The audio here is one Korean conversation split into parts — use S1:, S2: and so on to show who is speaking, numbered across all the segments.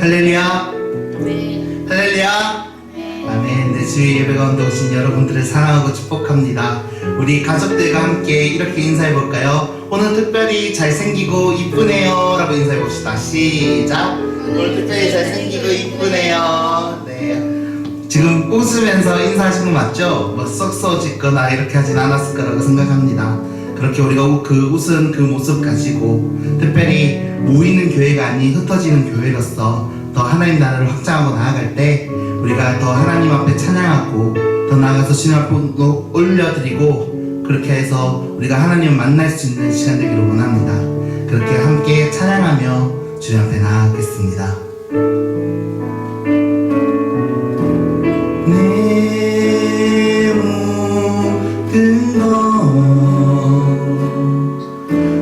S1: 할렐루야.
S2: 네.
S1: 할렐루야.
S2: 네.
S1: 아멘. 네, 주의 예배 가운데 오신 여러분들을 사랑하고 축복합니다. 우리 가족들과 함께 이렇게 인사해 볼까요? 오늘 특별히 잘생기고 이쁘네요 라고 인사해 봅시다. 시작. 오늘 특별히 잘생기고 이쁘네요. 네. 지금 웃으면서 인사하신 거 맞죠? 뭐 썩소 짓거나 이렇게 하진 않았을 거라고 생각합니다. 그렇게 우리가 그 웃은 그 모습 가지고 특별히 모이는 교회가 아닌 흩어지는 교회로서 더 하나님 나라를 확장하고 나아갈 때 우리가 더 하나님 앞에 찬양하고 더 나아가서 주님 앞에 올려드리고 그렇게 해서 우리가 하나님을 만날 수 있는 시간 되기를 원합니다. 그렇게 함께 찬양하며 주님 앞에 나아가겠습니다. 내 모든 것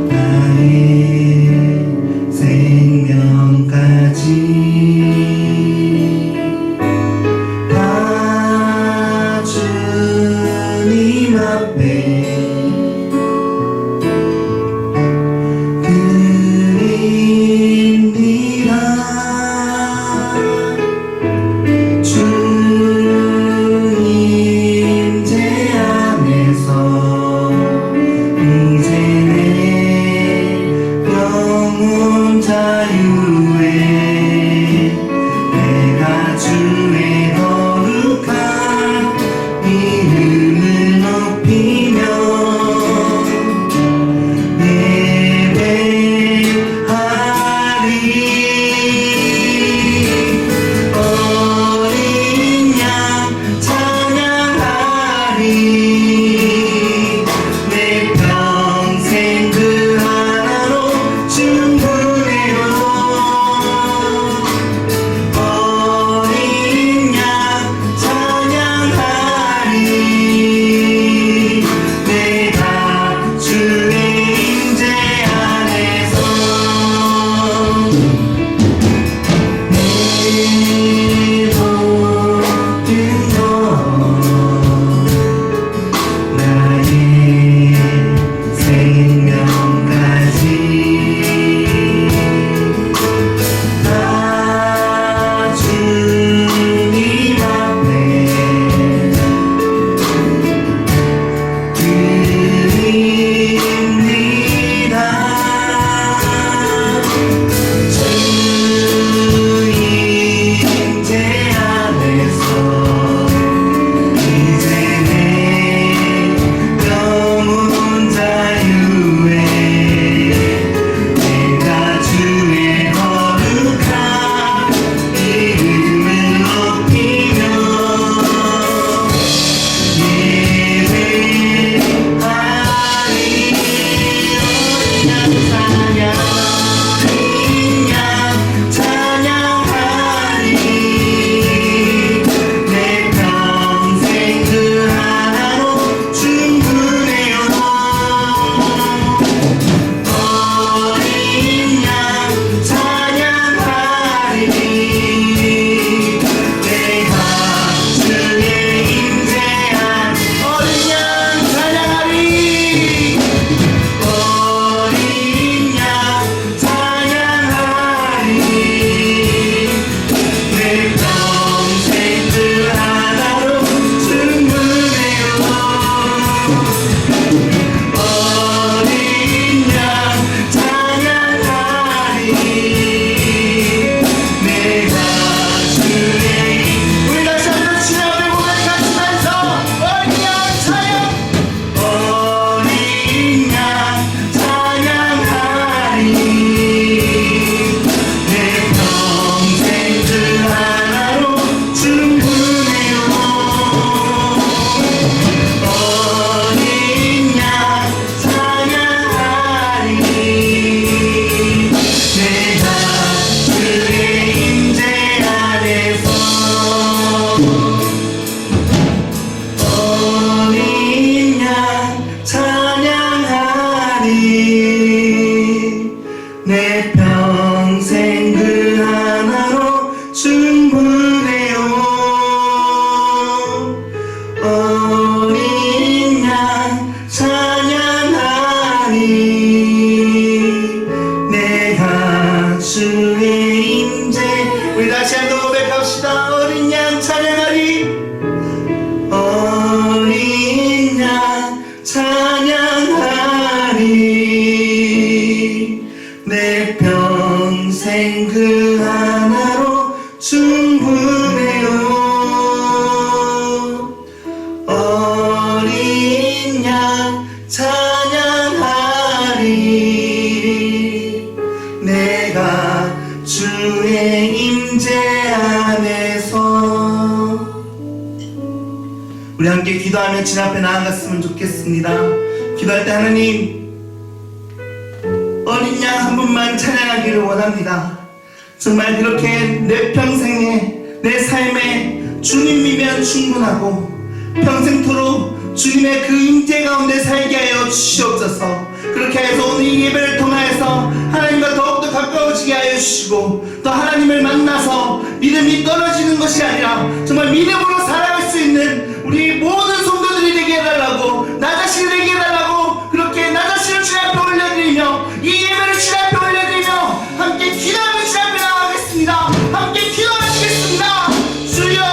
S1: 나의 생명까지 다 주님 앞에 드립니다. 주님 제 안에서 이제 내 영혼 자유에 내가 주의 거룩한 이름을 높이며 찬양하리. 내 평생 그 하나로 충분해요. 어린 양 찬양하리. 내가 주의 임재 안에서. 우리 함께 기도하며 주 앞에 나아갔으면 좋겠습니다. 기도할 때 하나님, 어린 양 한 분만 찬양하기를 원합니다. 정말 그렇게 내 평생에, 내 삶에 주님이면 충분하고 평생토록 주님의 그 임재 가운데 살게 하여 주시옵소서. 그렇게 해서 오늘 이 예배를 통하여서 하나님과 더욱더 가까워지게 하여 주시고, 또 하나님을 만나서 믿음이 떨어지는 것이 아니라 정말 믿음으로 살아갈 수 있는 우리 모든 성도들이 되게 해달라고, 나 자신을 되게 해달라고, 그렇게 나 자신을 주님 앞에 올려드리며 이 예배를 주님 앞에 올려드리며 함께 기도하며 주님 앞에 나가겠습니다. 함께 기도하시겠습니다. 주여,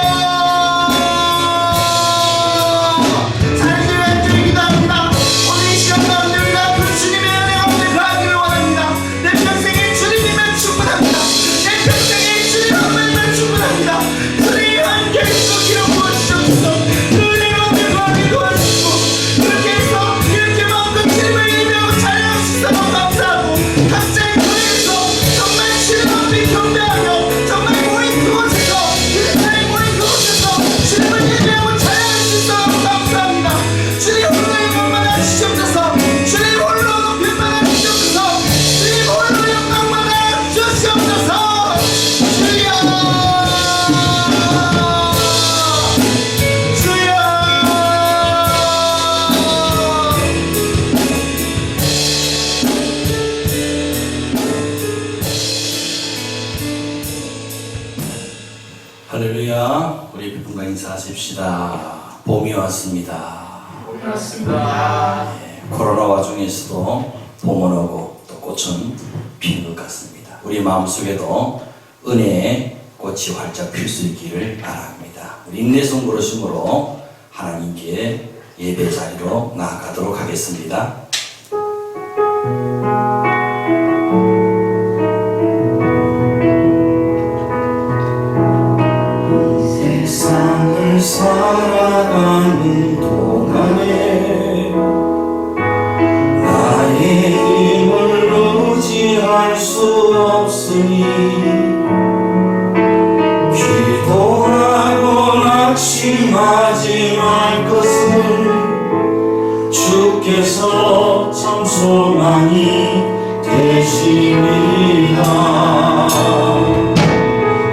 S2: 할렐루야. 우리 기쁨과 인사하십시다. 봄이 왔습니다.
S3: 봄이 왔습니다.
S2: 코로나 와중에서도 봄은 오고 또 꽃은 피는 것 같습니다. 우리 마음속에도 은혜의 꽃이 활짝 필 수 있기를 바랍니다. 우리 인내성 부르심으로 하나님께 예배 자리로 나아가도록 하겠습니다.
S4: 세상을 살아가는 동안에 나의 힘을 의지할 수 없으니 기도하고 낙심하지 말 것은 주께서 참 소망이 되시리라.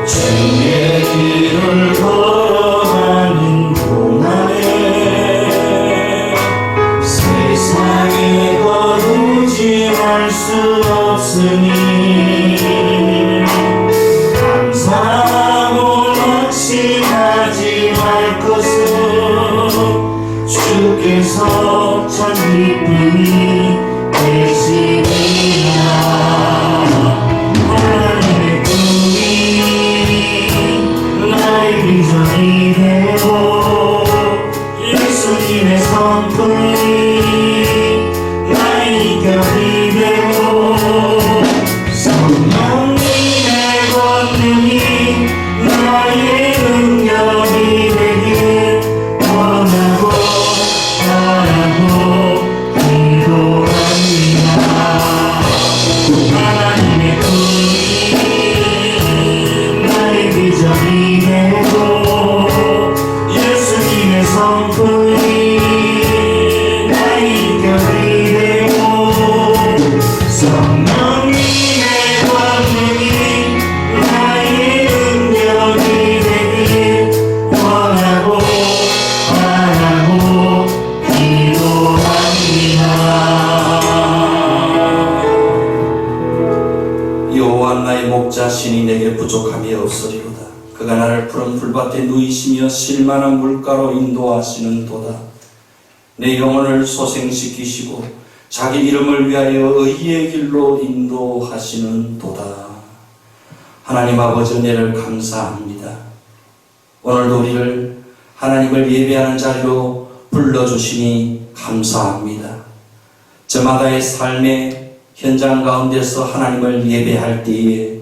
S4: 주의 길을 걸어가는 동안에 세상에 거두지할 수 없으니 감사하고 낙심하지 말 것은 주께서 참 기쁨이 되시리라. 비전이 되고 예수님의 성품이 나의 곁이 되고 성령님의 권능이 나의 능력이 되길 원하고 바라고 기도합니다. 하나님의 꿈이 나의 비전이 되고 예수님의 성품이 나의 곁이 되고 성령님의 권능이 나의 능력이 되길 원하고 바라고 기도합니다.
S2: 여호와 나의 목자 신이 내게 부족함이 없으리로다. 그가 나를 푸른 풀밭에 누이시며 실만한 물가로 인도하시는도다. 내 영혼을 소생시키시고 자기 이름을 위하여 의의 길로 인도하시는도다. 하나님 아버지 은혜를 감사합니다. 오늘도 우리를 하나님을 예배하는 자리로 불러주시니 감사합니다. 저마다의 삶의 현장 가운데서 하나님을 예배할 때에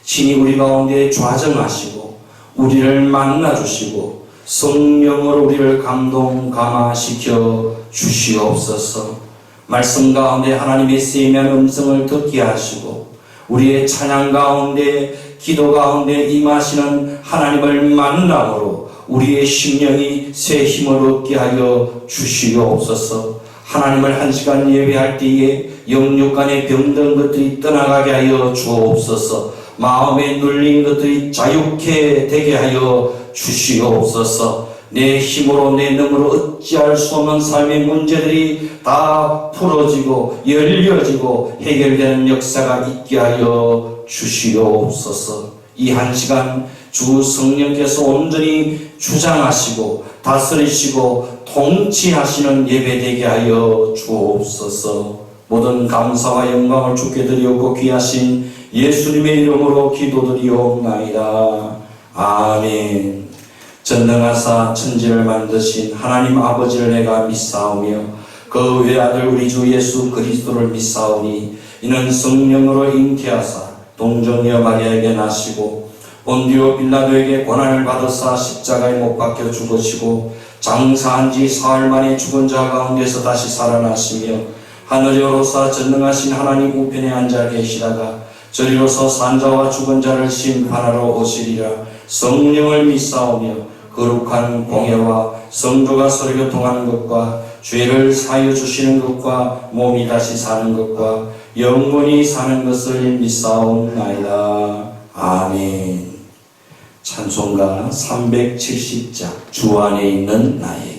S2: 신이 우리 가운데 좌정하시고 우리를 만나주시고 성령으로 우리를 감동감화시켜 주시옵소서. 말씀 가운데 하나님의 세미한 음성을 듣게 하시고 우리의 찬양 가운데 기도 가운데 임하시는 하나님을 만남으로 우리의 심령이 새 힘을 얻게 하여 주시옵소서. 하나님을 한 시간 예배할 때에 영육 간의 병든 것들이 떠나가게 하여 주옵소서. 마음에 눌린 것들이 자유케 되게 하여 주시옵소서. 내 힘으로 내 능으로 어찌할 수 없는 삶의 문제들이 다 풀어지고 열려지고 해결되는 역사가 있게 하여 주시옵소서. 이 한 시간 주 성령께서 온전히 주장하시고 다스리시고 통치하시는 예배되게 하여 주옵소서. 모든 감사와 영광을 주께 드리옵고 귀하신 예수님의 이름으로 기도드리옵나이다. 아멘. 전능하사 천지를 만드신 하나님 아버지를 내가 믿사오며 그 외아들 우리 주 예수 그리스도를 믿사오니 이는 성령으로 잉태하사 동정녀 마리아에게 나시고 본디오 빌라도에게 고난을 받으사 십자가에 못 박혀 죽으시고 장사한 지 사흘 만에 죽은 자 가운데서 다시 살아나시며 하늘에 오르사 전능하신 하나님 우편에 앉아 계시다가 저리로서 산자와 죽은 자를 심판하러 오시리라. 성령을 믿사오며 거룩한 공예와 성도가 서로 교통하는 것과 죄를 사하여 주시는 것과 몸이 다시 사는 것과 영원히 사는 것을 믿사옵나이다. 아멘. 찬송가 370장 주 안에 있는 나에게.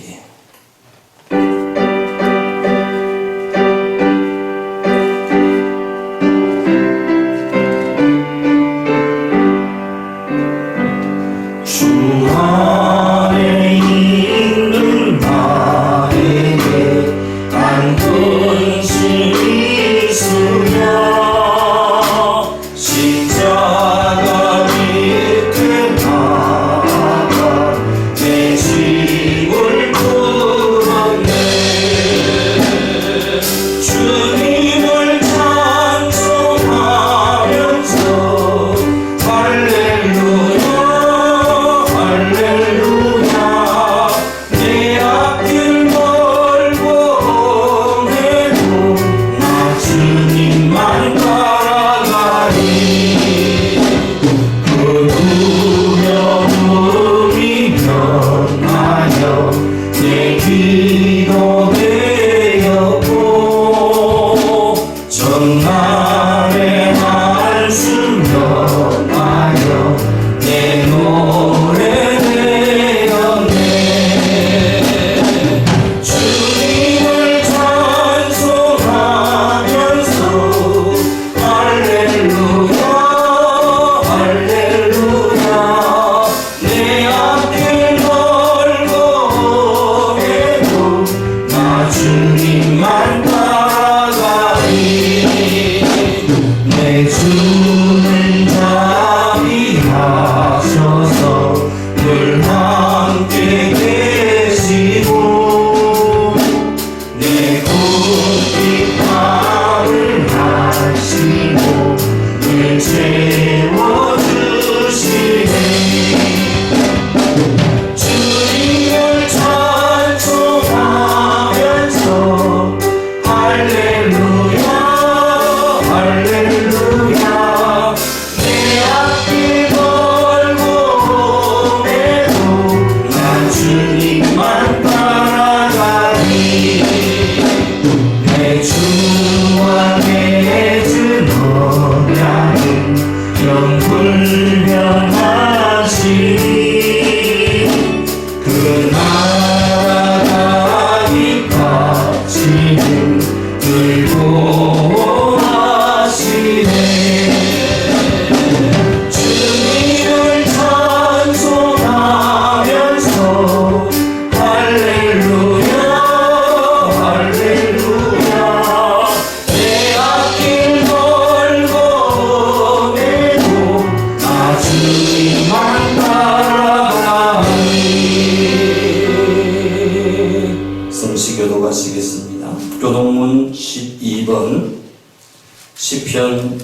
S4: 주님만 따라가니 내 주
S2: 교동문 12번 시편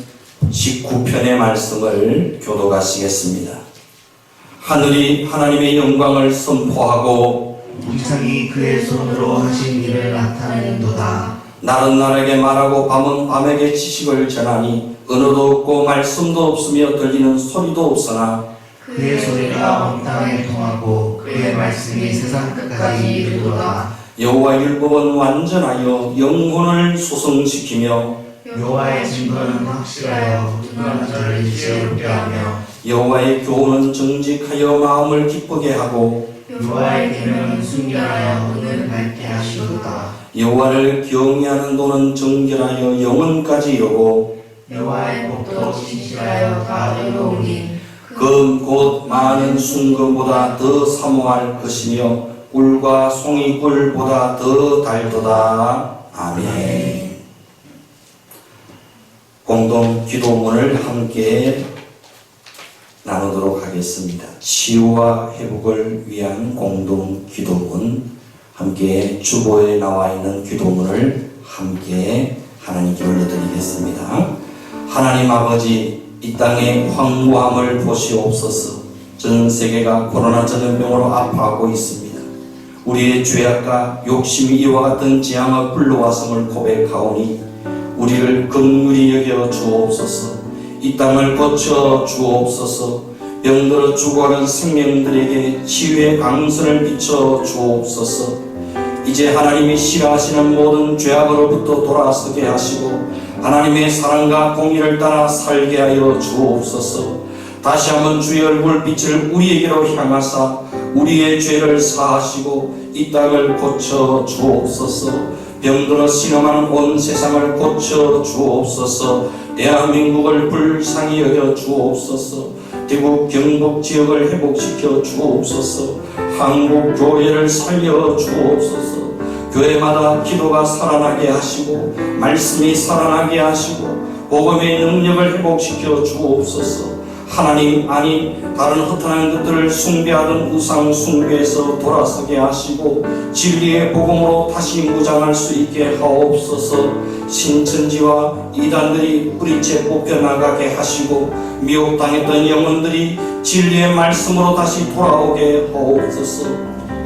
S2: 19편의 말씀을 교독하시겠습니다. 하늘이 하나님의 영광을 선포하고
S1: 우상이 그의 손으로 하신 일을 나타내는도다.
S2: 날은 날에게 말하고 밤은 밤에게 지식을 전하니 언어도 없고 말씀도 없으며 들리는 소리도 없으나
S1: 그의 소리가 온 땅에 통하고 그의 말씀이 세상 끝까지 이르도다.
S2: 여호와 율법은 완전하여 영혼을 소성시키며
S1: 여호와의 증거는 확실하여 누구나 저를 지혜롭게 하며
S2: 여호와의 교훈은 정직하여 마음을 기쁘게 하고
S1: 여호와의 계명은 순결하여 눈을 밝게 하시도다.
S2: 여호와를 경외하는 도는 정결하여 영혼까지 이르고
S1: 여호와의 법도 진실하여 다 의로우니
S2: 그 곧 많은 순금보다 더 사모할 것이며 꿀과 송이 꿀보다 더 달도다. 아멘. 공동 기도문을 함께 나누도록 하겠습니다. 치유와 회복을 위한 공동 기도문, 함께 주보에 나와 있는 기도문을 함께 하나님께 올려드리겠습니다. 하나님 아버지, 이 땅의 황무함을 보시옵소서. 전 세계가 코로나 전염병으로 아파하고 있습니다. 우리의 죄악과 욕심이 이와 같은 재앙의 불러왔음을 고백하오니 우리를 긍휼히 여겨 주옵소서. 이 땅을 고쳐 주옵소서. 병들어 죽어가는 생명들에게 치유의 강선을 비춰 주옵소서. 이제 하나님이 싫어하시는 모든 죄악으로부터 돌아서게 하시고 하나님의 사랑과 공의를 따라 살게 하여 주옵소서. 다시 한번 주의 얼굴 빛을 우리에게로 향하사 우리의 죄를 사하시고 이 땅을 고쳐 주옵소서. 병들어 신음하는 온 세상을 고쳐 주옵소서. 대한민국을 불쌍히 여겨 주옵소서. 대구 경북 지역을 회복시켜 주옵소서. 한국 교회를 살려 주옵소서. 교회마다 기도가 살아나게 하시고 말씀이 살아나게 하시고 복음의 능력을 회복시켜 주옵소서. 하나님 아닌 다른 허탄한 것들을 숭배하던 우상 숭배에서 돌아서게 하시고 진리의 복음으로 다시 무장할 수 있게 하옵소서. 신천지와 이단들이 뿌리째 뽑혀나가게 하시고 미혹당했던 영혼들이 진리의 말씀으로 다시 돌아오게 하옵소서.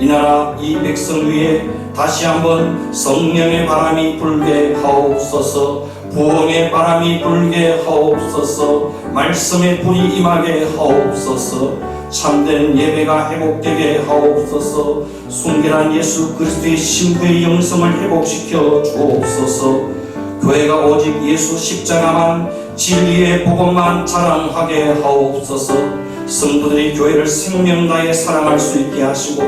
S2: 이 나라 이 백성 위에 다시 한번 성령의 바람이 불게 하옵소서. 부흥의 바람이 불게 하옵소서. 말씀의 불이 임하게 하옵소서. 참된 예배가 회복되게 하옵소서. 순결한 예수 그리스도의 신부의 영성을 회복시켜 주옵소서. 교회가 오직 예수 십자가만 진리의 복음만 자랑하게 하옵소서. 성도들이 교회를 생명 다해 사랑할 수 있게 하시고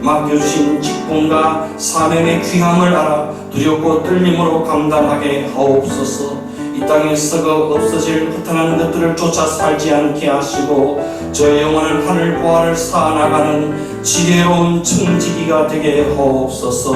S2: 맡겨주신 직분과 사명의 귀함을 알아 두렵고 떨림으로 감당하게 하옵소서. 이 땅에 썩어 없어질 허탄한 것들을 쫓아 살지 않게 하시고 저 영원한 하늘 보화를 쌓아나가는 지혜로운 청지기가 되게 하옵소서.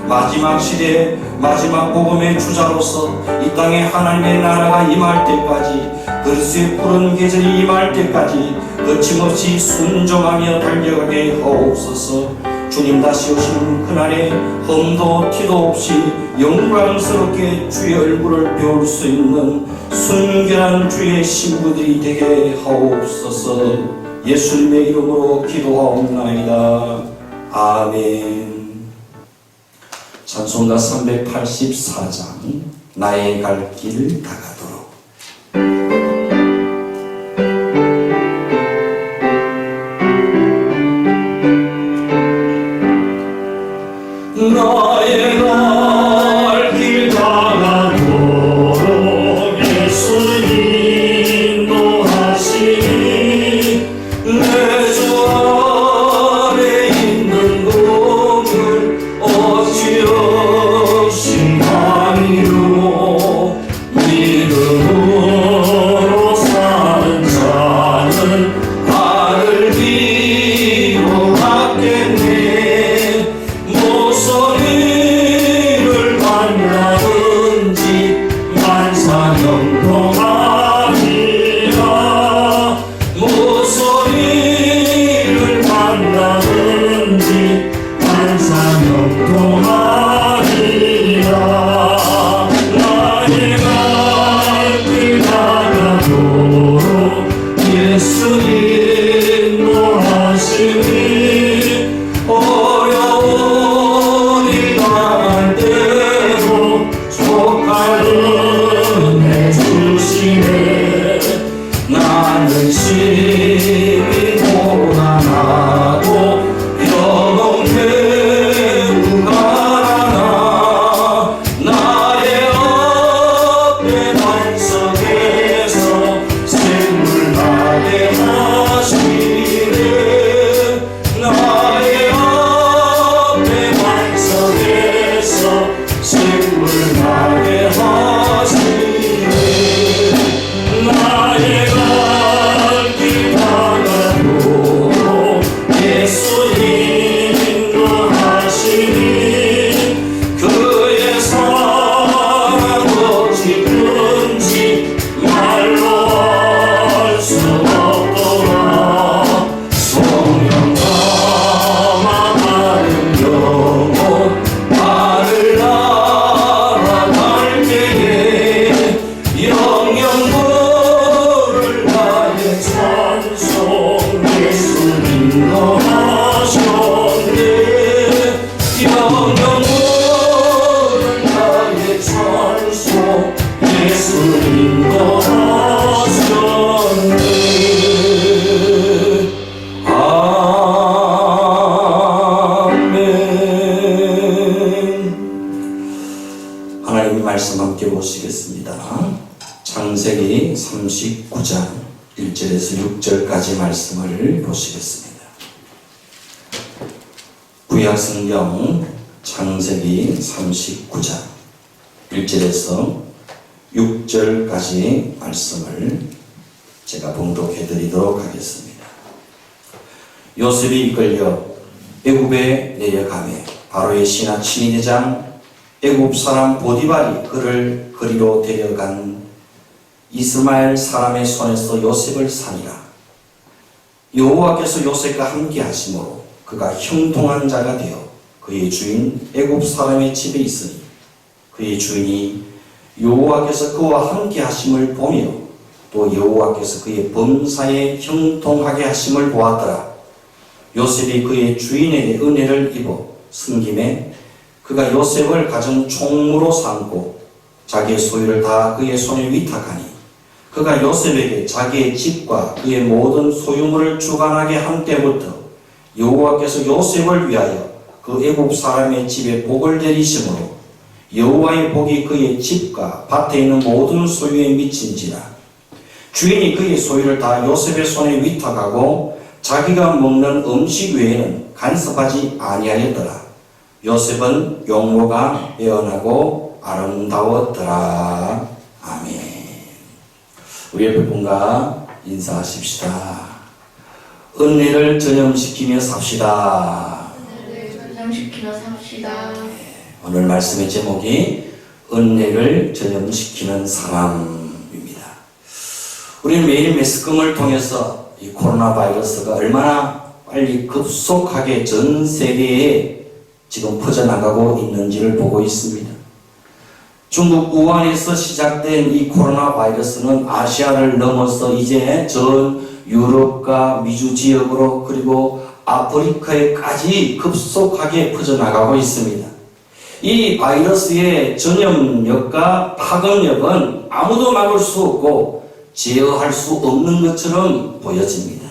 S2: 마지막 시대에 마지막 복음의 주자로서 이 땅에 하나님의 나라가 임할 때까지 그리스도의 푸른 계절이 임할 때까지 거침없이 순종하며 달려가게 하옵소서. 주님 다시 오시는 그날에 험도 티도 없이 영광스럽게 주의 얼굴을 배울 수 있는 순결한 주의 신부들이 되게 하옵소서. 예수님의 이름으로 기도하옵나이다. 아멘. 찬송가 384장 나의 갈 길 다가도록.
S4: 나의 갈 길 다가도록 예수님 인도하시니 내 주 안에 있는 것을 어찌 없이 아니요 믿음
S2: 하나님 말씀 함께 보시겠습니다. 창세기 39장 1절에서 6절까지 말씀을 보시겠습니다. 구약성경 창세기 39장 1절에서 6절까지 말씀을 제가 봉독해 드리도록 하겠습니다. 요셉이 이끌려 애굽에 내려가매 바로의 신하 친위대장 애굽 사람 보디발이 그를 거리로 데려간 이스마엘 사람의 손에서 요셉을 산이라. 여호와께서 요셉과 함께 하심으로 그가 형통한 자가 되어 그의 주인 애굽 사람의 집에 있으니 그의 주인이 여호와께서 그와 함께 하심을 보며 또 여호와께서 그의 범사에 형통하게 하심을 보았더라. 요셉이 그의 주인에게 은혜를 입어 섬김에 그가 요셉을 가정 총무로 삼고 자기의 소유를 다 그의 손에 위탁하니 그가 요셉에게 자기의 집과 그의 모든 소유물을 주관하게 한 때부터 여호와께서 요셉을 위하여 그 애굽 사람의 집에 복을 내리심으로 여호와의 복이 그의 집과 밭에 있는 모든 소유에 미친지라. 주인이 그의 소유를 다 요셉의 손에 위탁하고 자기가 먹는 음식 외에는 간섭하지 아니하였더라. 요셉은 용모가 빼어나고 아름다웠더라. 아멘. 우리 옆에 분과 인사하십시다. 은혜를 전염시키며 삽시다.
S3: 은혜를 전염시키며 삽시다.
S2: 오늘 말씀의 제목이 은혜를 전염시키는 사람입니다. 우리는 매일 매스컴을 통해서 이 코로나 바이러스가 얼마나 빨리 급속하게 전 세계에 지금 퍼져나가고 있는지를 보고 있습니다. 중국 우한에서 시작된 이 코로나 바이러스는 아시아를 넘어서 이제 전 유럽과 미주 지역으로 그리고 아프리카에까지 급속하게 퍼져나가고 있습니다. 이 바이러스의 전염력과 파급력은 아무도 막을 수 없고 제어할 수 없는 것처럼 보여집니다.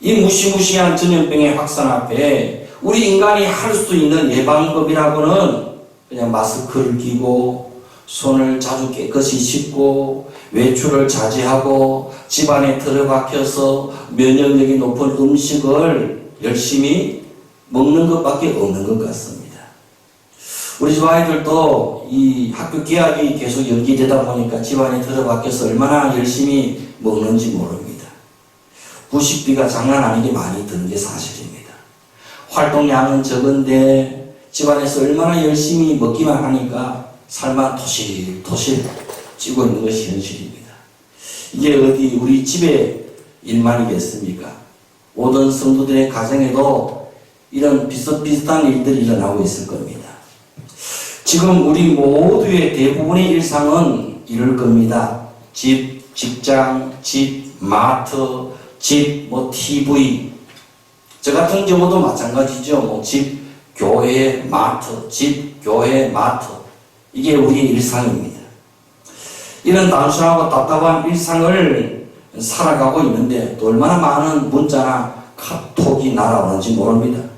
S2: 이 무시무시한 전염병의 확산 앞에 우리 인간이 할 수 있는 예방법이라고는 그냥 마스크를 끼고 손을 자주 깨끗이 씻고 외출을 자제하고 집안에 들어박혀서 면역력이 높은 음식을 열심히 먹는 것밖에 없는 것 같습니다. 우리 집 아이들도 이 학교 개학이 계속 연기되다 보니까 집안에 들어박혀서 얼마나 열심히 먹는지 모릅니다. 부식비가 장난 아니게 많이 드는 게 사실입니다. 활동량은 적은데 집안에서 얼마나 열심히 먹기만 하니까 살만 토실토실 찌고 있는 것이 현실입니다. 이게 어디 우리 집의 일만이겠습니까? 모든 성도들의 가정에도 이런 비슷비슷한 일들이 일어나고 있을 겁니다. 지금 우리 모두의 대부분의 일상은 이럴 겁니다. 집, 직장, 집, 마트, 집, TV. 저 같은 경우도 마찬가지죠. 집, 교회, 마트, 집, 교회, 마트. 이게 우리의 일상입니다. 이런 단순하고 답답한 일상을 살아가고 있는데 또 얼마나 많은 문자나 카톡이 날아오는지 모릅니다.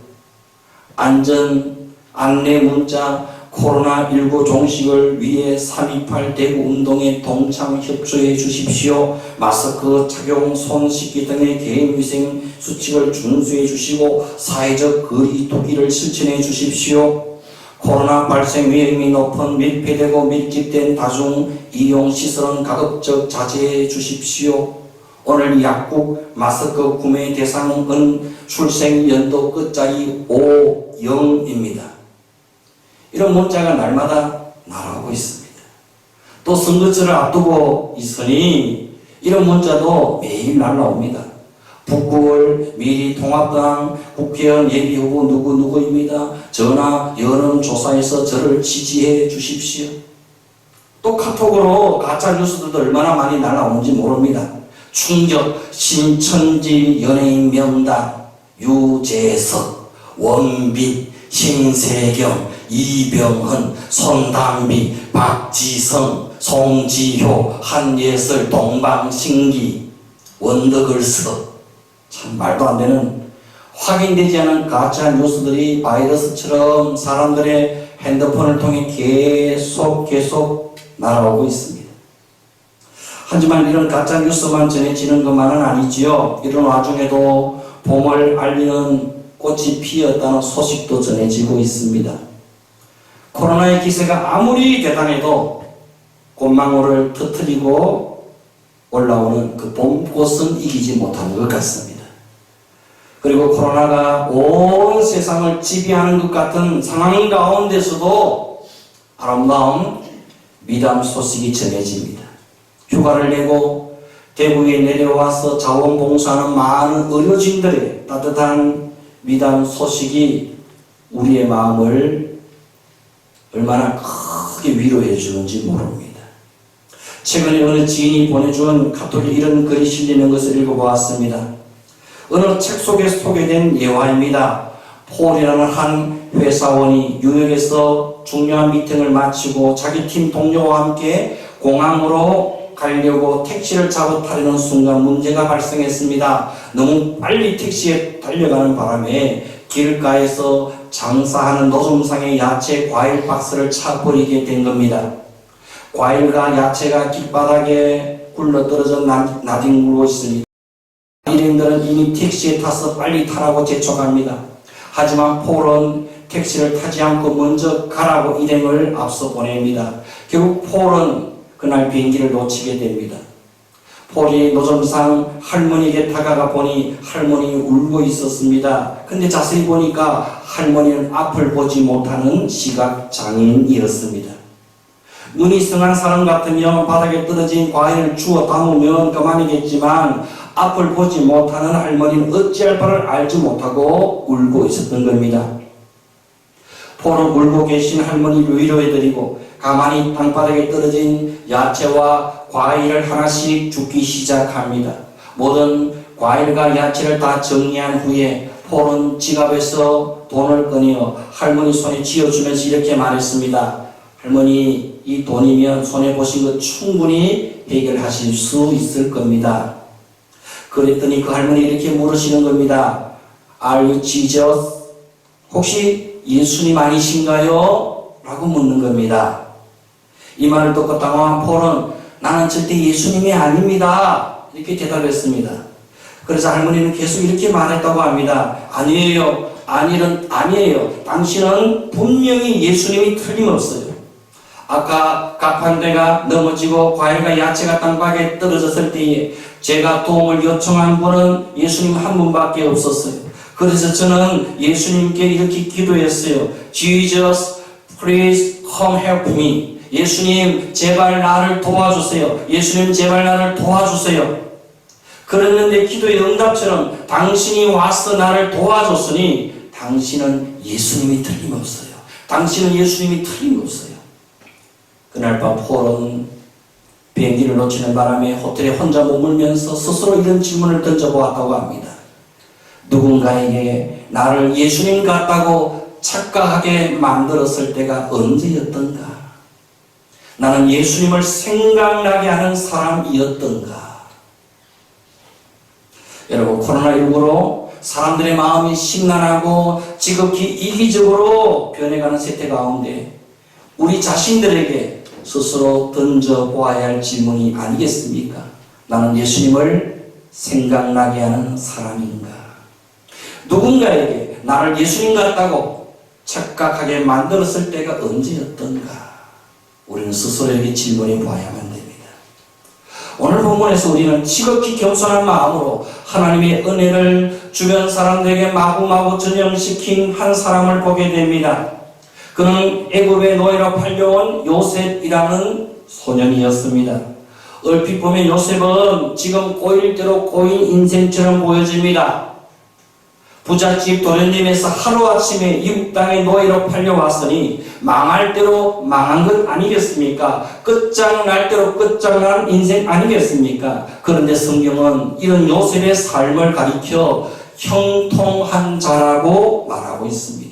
S2: 안내 문자, 코로나19 종식을 위해 3.28 대구 운동에 동참 협조해 주십시오. 마스크 착용, 손 씻기 등의 개인위생 수칙을 준수해 주시고 사회적 거리 두기를 실천해 주십시오. 코로나 발생 위험이 높은 밀폐되고 밀집된 다중 이용 시설은 가급적 자제해 주십시오. 오늘 약국 마스크 구매 대상은 출생 연도 끝자리 50입니다. 이런 문자가 날마다 날아오고 있습니다. 또 선거철을 앞두고 있으니 이런 문자도 매일 날아옵니다. 북구월 미리 통합당 국회의원 예비후보 누구누구입니다. 전화 여론조사에서 저를 지지해 주십시오. 또 카톡으로 가짜뉴스들도 얼마나 많이 날아오는지 모릅니다. 충격 신천지 연예인 명단 유재석, 원빈, 신세경, 이병헌, 손담비, 박지성, 송지효, 한예슬, 동방신기, 원더걸스. 참 말도 안 되는 확인되지 않은 가짜 뉴스들이 바이러스처럼 사람들의 핸드폰을 통해 계속 날아오고 있습니다. 하지만 이런 가짜 뉴스만 전해지는 것만은 아니지요. 이런 와중에도 봄을 알리는 꽃이 피었다는 소식도 전해지고 있습니다. 코로나의 기세가 아무리 대단해도 꽃망울을 터뜨리고 올라오는 그 봄꽃은 이기지 못하는 것 같습니다. 그리고 코로나가 온 세상을 지배하는 것 같은 상황 가운데서도 아름다운 미담 소식이 전해집니다. 휴가를 내고 대구에 내려와서 자원봉사하는 많은 의료진들의 따뜻한 미담 소식이 우리의 마음을 얼마나 크게 위로해 주는지 모릅니다. 최근에 어느 지인이 보내준 카톡에 이런 글이 실리는 것을 읽어보았습니다. 어느 책 속에 소개된 예화입니다. 폴이라는 한 회사원이 뉴욕에서 중요한 미팅을 마치고 자기 팀 동료와 함께 공항으로 가려고 택시를 잡아 타려는 순간 문제가 발생했습니다. 너무 빨리 택시에 달려가는 바람에 길가에서 장사하는 노점상의 야채 과일 박스를 차버리게 된 겁니다. 과일과 야채가 길바닥에 굴러떨어져 나뒹굴고 있으니 일행들은 이미 택시에 타서 빨리 타라고 재촉합니다. 하지만 폴은 택시를 타지 않고 먼저 가라고 일행을 앞서 보냅니다. 결국 폴은 그날 비행기를 놓치게 됩니다. 폴이 노점상 할머니에게 다가가 보니 할머니 울고 있었습니다. 근데 자세히 보니까 할머니는 앞을 보지 못하는 시각장애인이었습니다. 눈이 성한 사람 같으면 바닥에 떨어진 과일을 주워 담으면 그만이겠지만 앞을 보지 못하는 할머니는 어찌할 바를 알지 못하고 울고 있었던 겁니다. 폴은 울고 계신 할머니를 위로해드리고 가만히 땅바닥에 떨어진 야채와 과일을 하나씩 줍기 시작합니다. 모든 과일과 야채를 다 정리한 후에 폴은 지갑에서 돈을 꺼내어 할머니 손에 쥐어주면서 이렇게 말했습니다. 할머니, 이 돈이면 손해보신 것 충분히 해결하실 수 있을 겁니다. 그랬더니 그 할머니 이렇게 물으시는 겁니다. Are you Jesus? 혹시 예수님 아니신가요? 라고 묻는 겁니다. 이 말을 듣고 당황한 폴은 나는 절대 예수님이 아닙니다. 이렇게 대답했습니다. 그래서 할머니는 계속 이렇게 말했다고 합니다. 아니에요. 아니에요. 당신은 분명히 예수님이 틀림없어요. 아까 가판대가 넘어지고 과일과 야채가 땅바닥에 떨어졌을 때에 제가 도움을 요청한 분은 예수님 한 분밖에 없었어요. 그래서 저는 예수님께 이렇게 기도했어요. Jesus, please come help me. 예수님, 제발 나를 도와주세요. 예수님, 제발 나를 도와주세요. 그랬는데 기도의 응답처럼 당신이 와서 나를 도와줬으니 당신은 예수님이 틀림없어요. 당신은 예수님이 틀림없어요. 그날 밤 폴은 비행기를 놓치는 바람에 호텔에 혼자 머물면서 스스로 이런 질문을 던져보았다고 합니다. 누군가에게 나를 예수님 같다고 착각하게 만들었을 때가 언제였던가? 나는 예수님을 생각나게 하는 사람이었던가? 여러분, 코로나19로 사람들의 마음이 심란하고 지극히 이기적으로 변해가는 세태 가운데 우리 자신들에게 스스로 던져보아야 할 질문이 아니겠습니까? 나는 예수님을 생각나게 하는 사람인가? 누군가에게 나를 예수님 같다고 착각하게 만들었을 때가 언제였던가? 우리는 스스로에게 질문해 보아야만 됩니다. 오늘 본문에서 우리는 지극히 겸손한 마음으로 하나님의 은혜를 주변 사람들에게 마구마구 전염시킨 한 사람을 보게 됩니다. 그는 애굽의 노예로 팔려온 요셉이라는 소년이었습니다. 얼핏 보면 요셉은 지금 꼬일대로 꼬인 인생처럼 보여집니다. 부잣집 도련님에서 하루아침에 이국 땅의 노예로 팔려왔으니 망할 대로 망한 것 아니겠습니까? 끝장날 대로 끝장난 인생 아니겠습니까? 그런데 성경은 이런 요셉의 삶을 가리켜 형통한 자라고 말하고 있습니다.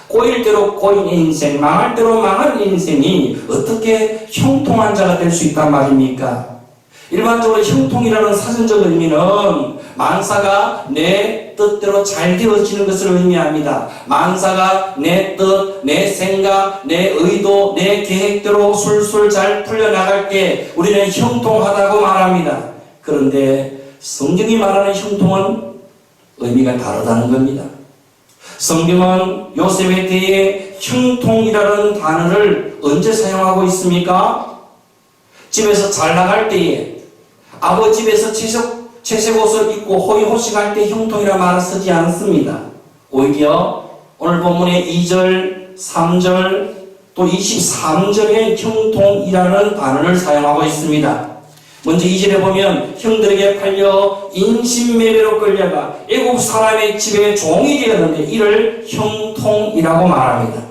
S2: 꼬일 대로 꼬인 인생, 망할 대로 망한 인생이 어떻게 형통한 자가 될 수 있단 말입니까? 일반적으로 형통이라는 사전적 의미는 만사가 내 내 뜻대로 잘 되어지는 것을 의미합니다. 만사가 내 뜻, 내 생각, 내 의도, 내 계획대로 술술 잘 풀려나갈 때 우리는 형통하다고 말합니다. 그런데 성경이 말하는 형통은 의미가 다르다는 겁니다. 성경은 요셉의 때에 형통이라는 단어를 언제 사용하고 있습니까? 집에서 잘 나갈 때에, 아버지 집에서 채색 옷을 입고 호의호식할 때 형통이라는 말을 쓰지 않습니다. 오히려 오늘 본문의 2절, 3절, 또 23절에 형통이라는 단어를 사용하고 있습니다. 먼저 2절에 보면 형들에게 팔려 인신매매로 끌려가 애국 사람의 집에 종이 되었는데 이를 형통이라고 말합니다.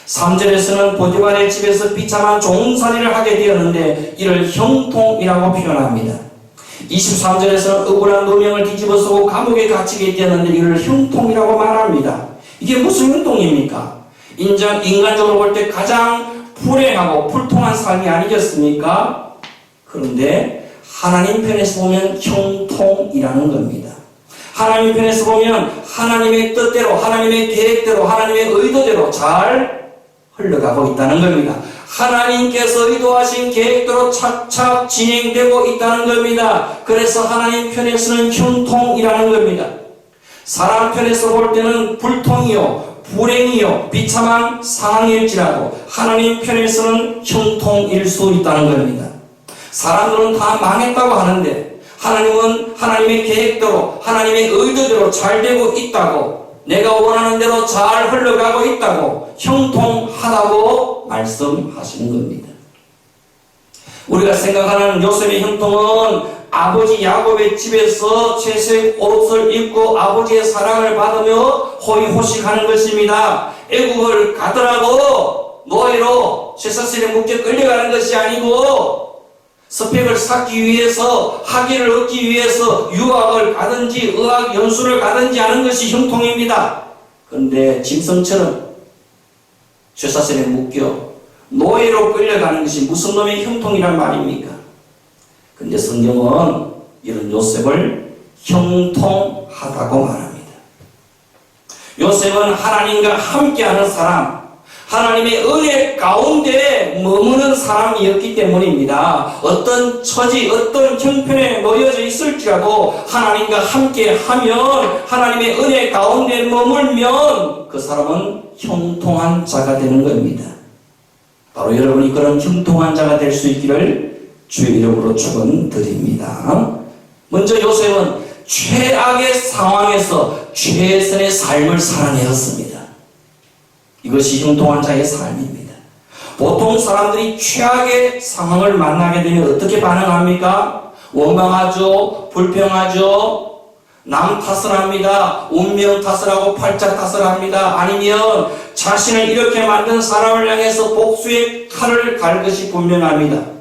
S2: 3절에서는 보디발의 집에서 비참한 종살이를 하게 되었는데 이를 형통이라고 표현합니다. 23절에서는 억울한 누명을 뒤집어쓰고 감옥에 갇히게 되었는데 이를 형통이라고 말합니다. 이게 무슨 형통입니까? 인간적으로 볼 때 가장 불행하고 불통한 삶이 아니겠습니까? 그런데 하나님 편에서 보면 형통이라는 겁니다. 하나님 편에서 보면 하나님의 뜻대로, 하나님의 계획대로, 하나님의 의도대로 잘 흘러가고 있다는 겁니다. 하나님께서 의도하신 계획대로 착착 진행되고 있다는 겁니다. 그래서 하나님 편에서는 형통이라는 겁니다. 사람 편에서 볼 때는 불통이요, 불행이요, 비참한 상황일지라도 하나님 편에서는 형통일 수 있다는 겁니다. 사람들은 다 망했다고 하는데 하나님은 하나님의 계획대로, 하나님의 의도대로 잘 되고 있다고, 내가 원하는 대로 잘 흘러가고 있다고, 형통하다고 말씀하시는 겁니다. 우리가 생각하는 요셉의 형통은 아버지 야곱의 집에서 채색 옷을 입고 아버지의 사랑을 받으며 호의호식하는 것입니다. 애국을 가더라도 노예로 쇠사슬에 묶여 끌려가는 것이 아니고 스펙을 쌓기 위해서, 학위를 얻기 위해서 유학을 가든지 의학 연수를 가든지 하는 것이 형통입니다. 그런데 짐승처럼 쇠사슬에 묶여 노예로 끌려가는 것이 무슨 놈의 형통이란 말입니까? 그런데 성경은 이런 요셉을 형통하다고 말합니다. 요셉은 하나님과 함께하는 사람, 하나님의 은혜 가운데 머무는 사람이었기 때문입니다. 어떤 처지, 어떤 형편에 놓여져 있을지라도 하나님과 함께하면, 하나님의 은혜 가운데 머물면 그 사람은 형통한 자가 되는 겁니다. 바로 여러분이 그런 형통한 자가 될 수 있기를 주의 이름으로 축원드립니다. 먼저 요셉은 최악의 상황에서 최선의 삶을 살아내었습니다. 이것이 형통한 자의 삶입니다. 보통 사람들이 최악의 상황을 만나게 되면 어떻게 반응합니까? 원망하죠, 불평하죠, 남 탓을 합니다, 운명 탓을 하고 팔자 탓을 합니다. 아니면 자신을 이렇게 만든 사람을 향해서 복수의 칼을 갈 것이 분명합니다.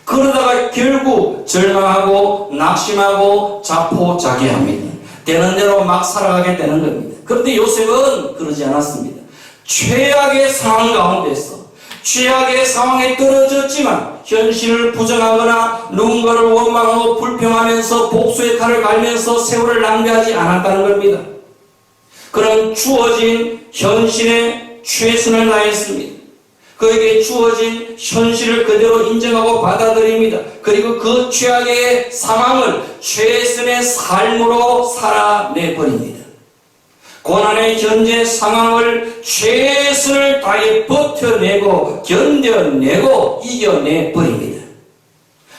S2: 그러다가 결국 절망하고 낙심하고 자포자기합니다. 되는 대로 막 살아가게 되는 겁니다. 그런데 요셉은 그러지 않았습니다. 최악의 상황 가운데서, 최악의 상황에 떨어졌지만 현실을 부정하거나 누군가를 원망하고 불평하면서 복수의 칼을 갈면서 세월을 낭비하지 않았다는 겁니다. 그는 주어진 현실에 최선을 다했습니다. 그에게 주어진 현실을 그대로 인정하고 받아들입니다. 그리고 그 최악의 상황을 최선의 삶으로 살아내버립니다. 고난의 현재 상황을 최선을 다해 버텨내고 견뎌내고 이겨내버립니다.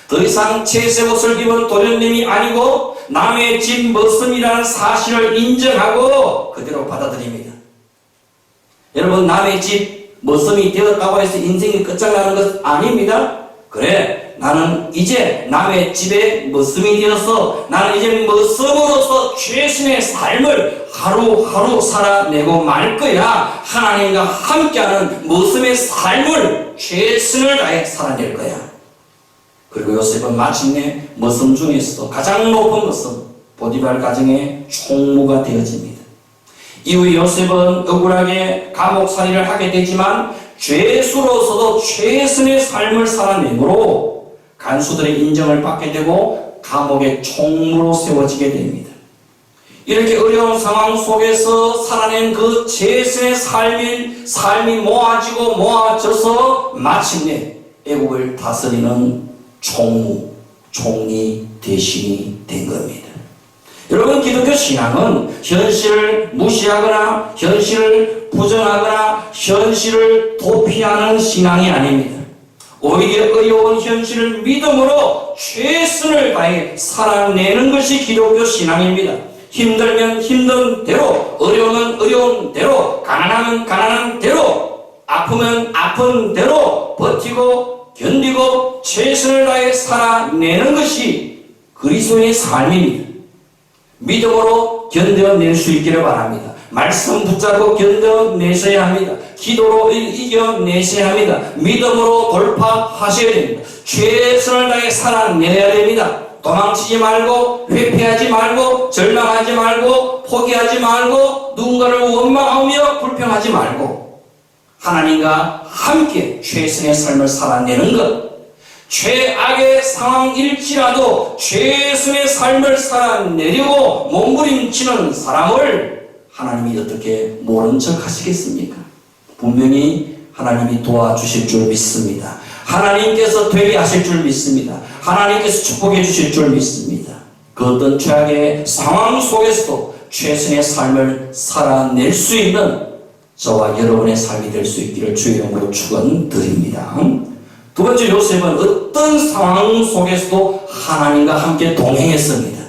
S2: 더 이상 채색 옷을 입은 도련님이 아니고 남의 집 머슴이라는 사실을 인정하고 그대로 받아들입니다. 여러분, 남의 집 머슴이 되었다고 해서 인생이 끝장나는 것 아닙니다. 그래, 나는 이제 남의 집에 머슴이 되어서 나는 이제 머슴으로서 최선의 삶을 하루하루 살아내고 말 거야. 하나님과 함께하는 머슴의 삶을 최선을 다해 살아낼 거야. 그리고 요셉은 마침내 머슴 중에서도 가장 높은 머슴, 보디발 가정의 총무가 되어집니다. 이후에 요셉은 억울하게 감옥살이를 하게 되지만 죄수로서도 최선의 삶을 살아내므로 간수들의 인정을 받게 되고 감옥의 총무로 세워지게 됩니다. 이렇게 어려운 상황 속에서 살아낸 그 최선의 삶이 모아져서 마침내 애국을 다스리는 총리 대신이 된 겁니다. 여러분, 기독교 신앙은 현실을 무시하거나 현실을 부정하거나 현실을 도피하는 신앙이 아닙니다. 오히려 어려운 현실을 믿음으로 최선을 다해 살아내는 것이 기독교 신앙입니다. 힘들면 힘든 대로, 어려우면 어려운 대로, 가난하면 가난한 대로, 아프면 아픈 대로 버티고 견디고 최선을 다해 살아내는 것이 그리스도인의 삶입니다. 믿음으로 견뎌낼 수 있기를 바랍니다. 말씀 붙잡고 견뎌내셔야 합니다. 기도로 이겨내셔야 합니다. 믿음으로 돌파하셔야 됩니다. 최선을 다해 살아내야 됩니다. 도망치지 말고, 회피하지 말고, 절망하지 말고, 포기하지 말고, 누군가를 원망하며 불평하지 말고, 하나님과 함께 최선의 삶을 살아내는 것, 최악의 상황일지라도 최선의 삶을 살아내려고 몸부림치는 사람을 하나님이 어떻게 모른 척 하시겠습니까? 분명히 하나님이 도와주실 줄 믿습니다. 하나님께서 되게 하실 줄 믿습니다. 하나님께서 축복해 주실 줄 믿습니다. 그 어떤 최악의 상황 속에서도 최선의 삶을 살아낼 수 있는 저와 여러분의 삶이 될 수 있기를 주의 이름으로 축원드립니다. 두 번째, 요셉은 어떤 상황 속에서도 하나님과 함께 동행했습니다.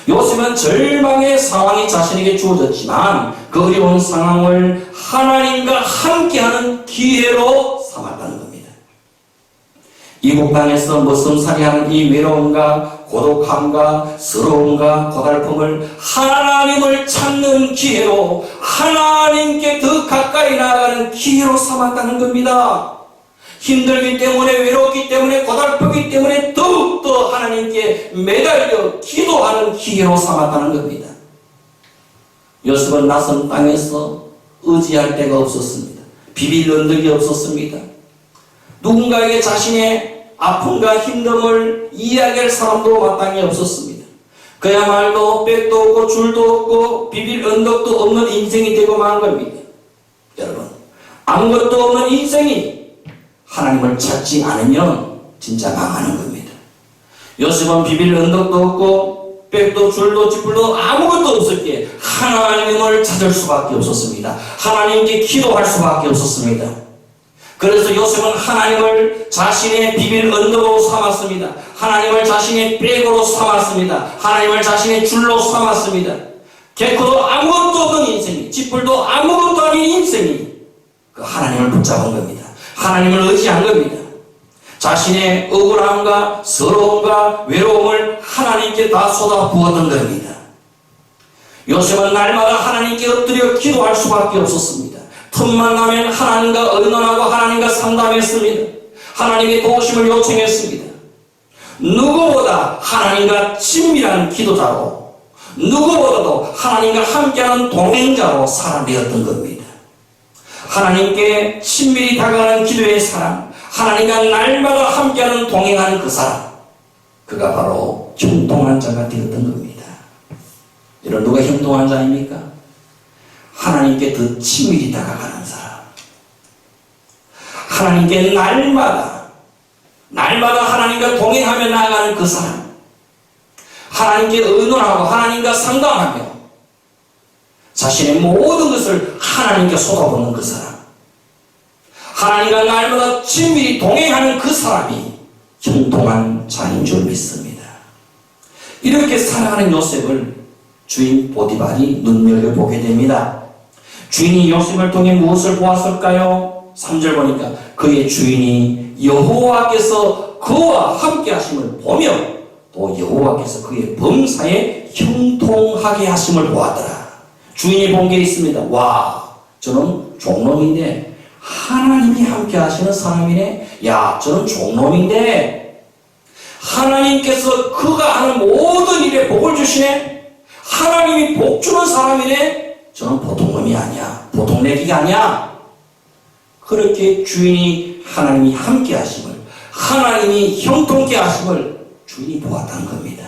S2: 요셉은 절망의 상황이 자신에게 주어졌지만 그 어려운 상황을 하나님과 함께하는 기회로 삼았다는 겁니다. 이국 땅에서 머슴살이하는 이 외로움과 고독함과 서러움과 고달픔을 하나님을 찾는 기회로, 하나님께 더 가까이 나아가는 기회로 삼았다는 겁니다. 힘들기 때문에, 외롭기 때문에, 고달프기 때문에 더욱더 하나님께 매달려 기도하는 기회로 삼았다는 겁니다. 요셉은 낯선 땅에서 의지할 데가 없었습니다. 비빌 언덕이 없었습니다. 누군가에게 자신의 아픔과 힘듦을 이야기할 사람도 마땅히 없었습니다. 그야말로 백도 없고 줄도 없고 비빌 언덕도 없는 인생이 되고 만 겁니다. 여러분, 아무것도 없는 인생이 하나님을 찾지 않으면 진짜 망하는 겁니다. 요셉은 비빌 언덕도 없고 백도 줄도 찌뿔도 아무것도 없었기에 하나님을 찾을 수밖에 없었습니다. 하나님께 기도할 수밖에 없었습니다. 그래서 요셉은 하나님을 자신의 비빌 언덕으로 삼았습니다. 하나님을 자신의 백으로 삼았습니다. 하나님을 자신의 줄로 삼았습니다. 개코도 아무것도 없는 인생이, 찌뿔도 아무것도 아닌 인생이 그 하나님을 붙잡은 겁니다. 하나님을 의지한 겁니다. 자신의 억울함과 서러움과 외로움을 하나님께 다 쏟아부었던 겁니다. 요셉은 날마다 하나님께 엎드려 기도할 수밖에 없었습니다. 틈만 나면 하나님과 의논하고 하나님과 상담했습니다. 하나님의 도우심을 요청했습니다. 누구보다 하나님과 친밀한 기도자로, 누구보다도 하나님과 함께하는 동행자로 살아내었던 겁니다. 하나님께 친밀히 다가가는 기도의 사람, 하나님과 날마다 함께하는 동행하는 그 사람, 그가 바로 형통한 자가 되었던 겁니다. 여러분, 누가 형통한 자입니까? 하나님께 더 친밀히 다가가는 사람, 하나님께 날마다 하나님과 동행하며 나아가는 그 사람, 하나님께 의논하고 하나님과 상담하며 자신의 모든 것을 하나님께 쏟아붓는 그 사람, 하나님과 날마다 친밀히 동행하는 그 사람이 형통한 자인 줄 믿습니다. 이렇게 살아가는 요셉을 주인 보디발이 눈여겨보게 됩니다. 주인이 요셉을 통해 무엇을 보았을까요? 3절 보니까 그의 주인이 여호와께서 그와 함께 하심을 보며 또 여호와께서 그의 범사에 형통하게 하심을 보았더라. 주인이 본 게 있습니다. 와, 저는 종놈인데 하나님이 함께 하시는 사람이네. 야, 저는 종놈인데 하나님께서 그가 하는 모든 일에 복을 주시네. 하나님이 복 주는 사람이네. 저는 보통 놈이 아니야. 보통 내기가 아니야. 그렇게 주인이 하나님이 함께 하심을, 하나님이 형통케 하심을 주인이 보았다는 겁니다.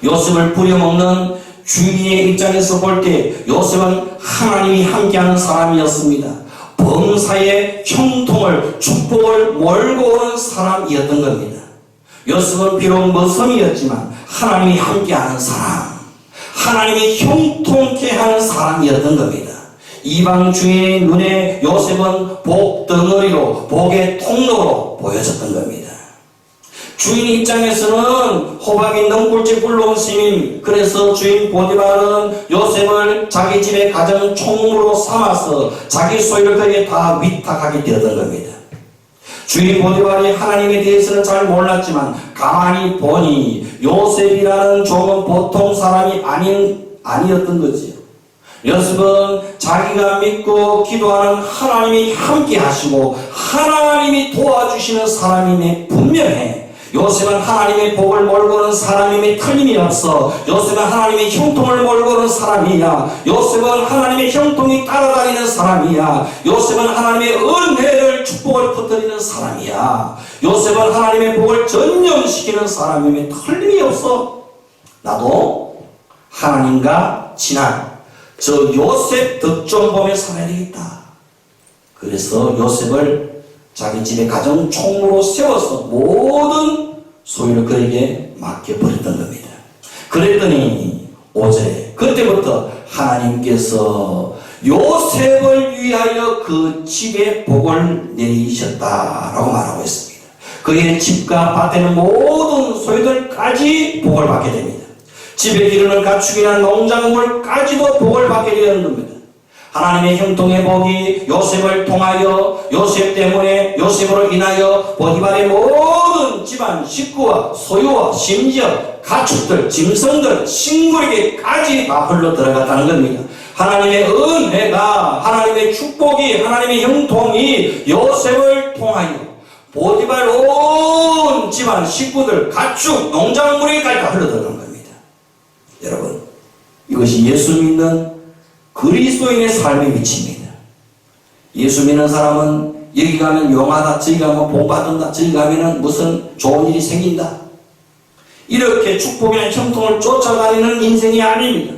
S2: 요셉을 부려먹는 주인의 입장에서 볼 때 요셉은 하나님이 함께하는 사람이었습니다. 범사에 형통을 축복을 몰고 오는 사람이었던 겁니다. 요셉은 비록 머슴이었지만 하나님이 함께하는 사람, 하나님이 형통케 하는 사람이었던 겁니다. 이방 주인의 눈에 요셉은 복 덩어리로, 복의 통로로 보여졌던 겁니다. 주인 입장에서는 호박이 넝굴째 굴러온 셈입니다. 그래서 주인 보디발은 요셉을 자기 집의 가정 총무로 삼아서 자기 소유를 그에게 다 위탁하게 되었던 겁니다. 주인 보디발이 하나님에 대해서는 잘 몰랐지만 가만히 보니 요셉이라는 종은 보통 사람이 아니었던 거지요. 요셉은 자기가 믿고 기도하는 하나님이 함께 하시고 하나님이 도와주시는 사람임에 분명해. 요셉은 하나님의 복을 몰고 오는 사람임에 틀림이 없어. 요셉은 하나님의 형통을 몰고 오는 사람이야. 요셉은 하나님의 형통이 따라다니는 사람이야. 요셉은 하나님의 은혜를 축복을 퍼뜨리는 사람이야. 요셉은 하나님의 복을 전념시키는 사람임에 틀림이 없어. 나도 하나님과 친한 저 요셉 덕 좀 보며 살아야 되겠다. 그래서 요셉을 자기 집의 가정 총무로 세워서 모든 소유를 그에게 맡겨버렸던 겁니다. 그랬더니 5절에 그때부터 하나님께서 요셉을 위하여 그 집에 복을 내리셨다라고 말하고 있습니다. 그의 집과 밭에 있는 모든 소유들까지 복을 받게 됩니다. 집에 기르는 가축이나 농작물까지도 복을 받게 되는 겁니다. 하나님의 형통의 복이 요셉을 통하여 요셉 때문에 요셉으로 인하여 보디발의 모든 집안 식구와 소유와 심지어 가축들, 짐승들, 식물에게까지 다 흘러 들어갔다는 겁니다. 하나님의 은혜가, 하나님의 축복이, 하나님의 형통이 요셉을 통하여 보디발 온 집안 식구들, 가축, 농작물에게까지 다 흘러 들어간 겁니다. 여러분, 이것이 예수 믿는 그리스도인의 삶의 위치입니다. 예수 믿는 사람은 여기 가면 용하다, 저기 가면 복받는다, 저기 가면 무슨 좋은 일이 생긴다, 이렇게 축복이나 형통을 쫓아다니는 인생이 아닙니다.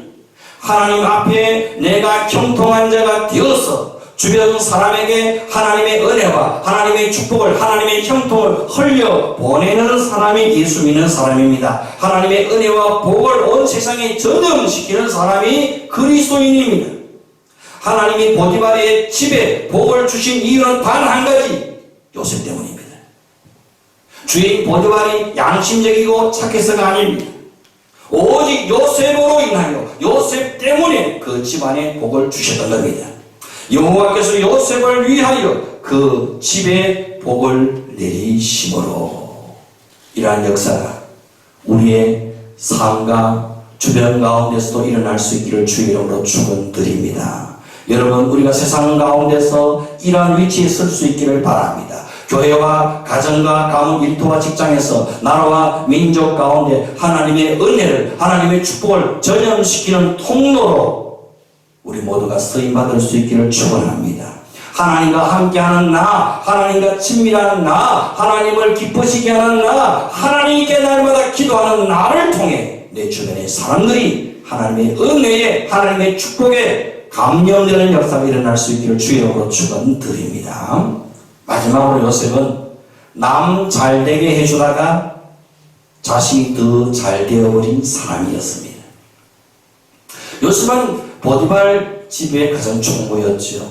S2: 하나님 앞에 내가 형통한 자가 되어서 주변 사람에게 하나님의 은혜와 하나님의 축복을, 하나님의 형통을 흘려 보내는 사람이 예수 믿는 사람입니다. 하나님의 은혜와 복을 온 세상에 전염시키는 사람이 그리스도인입니다. 하나님이 보디발의 집에 복을 주신 이유는 단 한 가지, 요셉 때문입니다. 주인 보디발이 양심적이고 착해서가 아닙니다. 오직 요셉으로 인하여, 요셉 때문에 그 집안에 복을 주셨던 겁니다. 여호와께서 요셉을 위하여 그 집에 복을 내리심으로, 이러한 역사가 우리의 삶과 주변 가운데서도 일어날 수 있기를 주의 이름으로 축원드립니다. 여러분, 우리가 세상 가운데서 이러한 위치에 설 수 있기를 바랍니다. 교회와 가정과 가문 일터와 직장에서 나라와 민족 가운데 하나님의 은혜를, 하나님의 축복을 전염시키는 통로로 우리 모두가 쓰임받을 수 있기를 축원합니다. 하나님과 함께하는 나, 하나님과 친밀한 나, 하나님을 기쁘시게 하는 나, 하나님께 날마다 기도하는 나를 통해 내 주변의 사람들이 하나님의 은혜에, 하나님의 축복에 감명되는 역사가 일어날 수 있기를 주의 이름으로 축원드립니다. 마지막으로 요셉은 남 잘되게 해주다가 자신이 더 잘되어버린 사람이었습니다. 요셉은 보디발 집의 가정 총무였지요.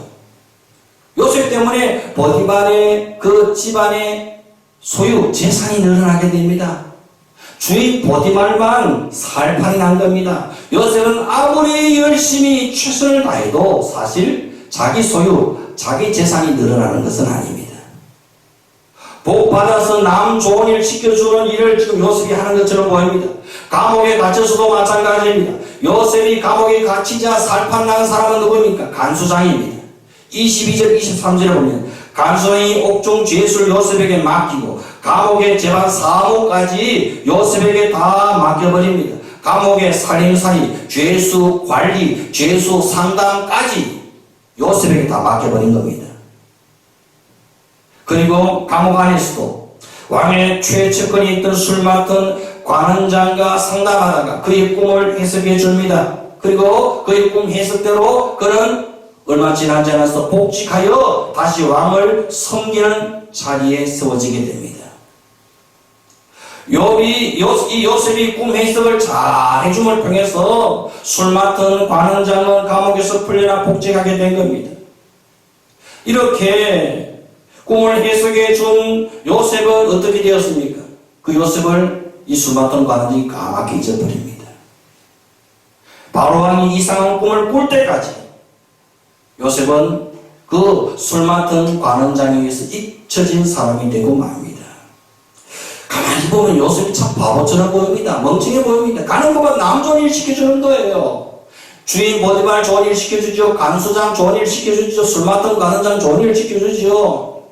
S2: 요셉 때문에 보디발의 그 집안의 소유, 재산이 늘어나게 됩니다. 주인 보디발만 살판이 난 겁니다. 요셉은 아무리 열심히 최선을 다해도 사실 자기 소유, 자기 재산이 늘어나는 것은 아닙니다. 복 받아서 남 좋은 일 시켜주는 일을 지금 요셉이 하는 것처럼 보입니다. 감옥에 갇혀서도 마찬가지입니다. 요셉이 감옥에 갇히자 살판난 사람은 누구입니까? 간수장입니다. 22절 23절에 보면 간수장이 옥중 죄수를 요셉에게 맡기고 감옥의 재반 사무까지 요셉에게 다 맡겨버립니다. 감옥의 살림살이, 죄수 관리, 죄수 상담까지 요셉에게 다 맡겨버린 겁니다. 그리고 감옥 안에서도 왕의 최측근이 있던 술 맡은 관원장과 상담하다가 그의 꿈을 해석해 줍니다. 그리고 그의 꿈 해석대로 그는 얼마 지나지 않아서 복직하여 다시 왕을 섬기는 자리에 세워지게 됩니다. 이 요셉이 꿈 해석을 잘 해줌을 통해서 술 맡은 관원장은 감옥에서 풀려나 복직하게 된 겁니다. 이렇게 꿈을 해석해 준 요셉은 어떻게 되었습니까? 그 요셉을 이 술 맡은 관원장이 까맣게 잊어버립니다. 바로왕이 이상한 꿈을 꿀 때까지 요셉은 그 술 맡은 관원장에 의해서 잊혀진 사람이 되고 맙니다. 가만히 보면 요셉이 참 바보처럼 보입니다. 멍청해 보입니다. 가는 곳만 남 좋은 일 시켜주는 거예요. 주인 보디발 좋은 일 시켜주죠. 간수장 좋은 일 시켜주죠. 술 맡은 관원장 좋은 일 시켜주죠.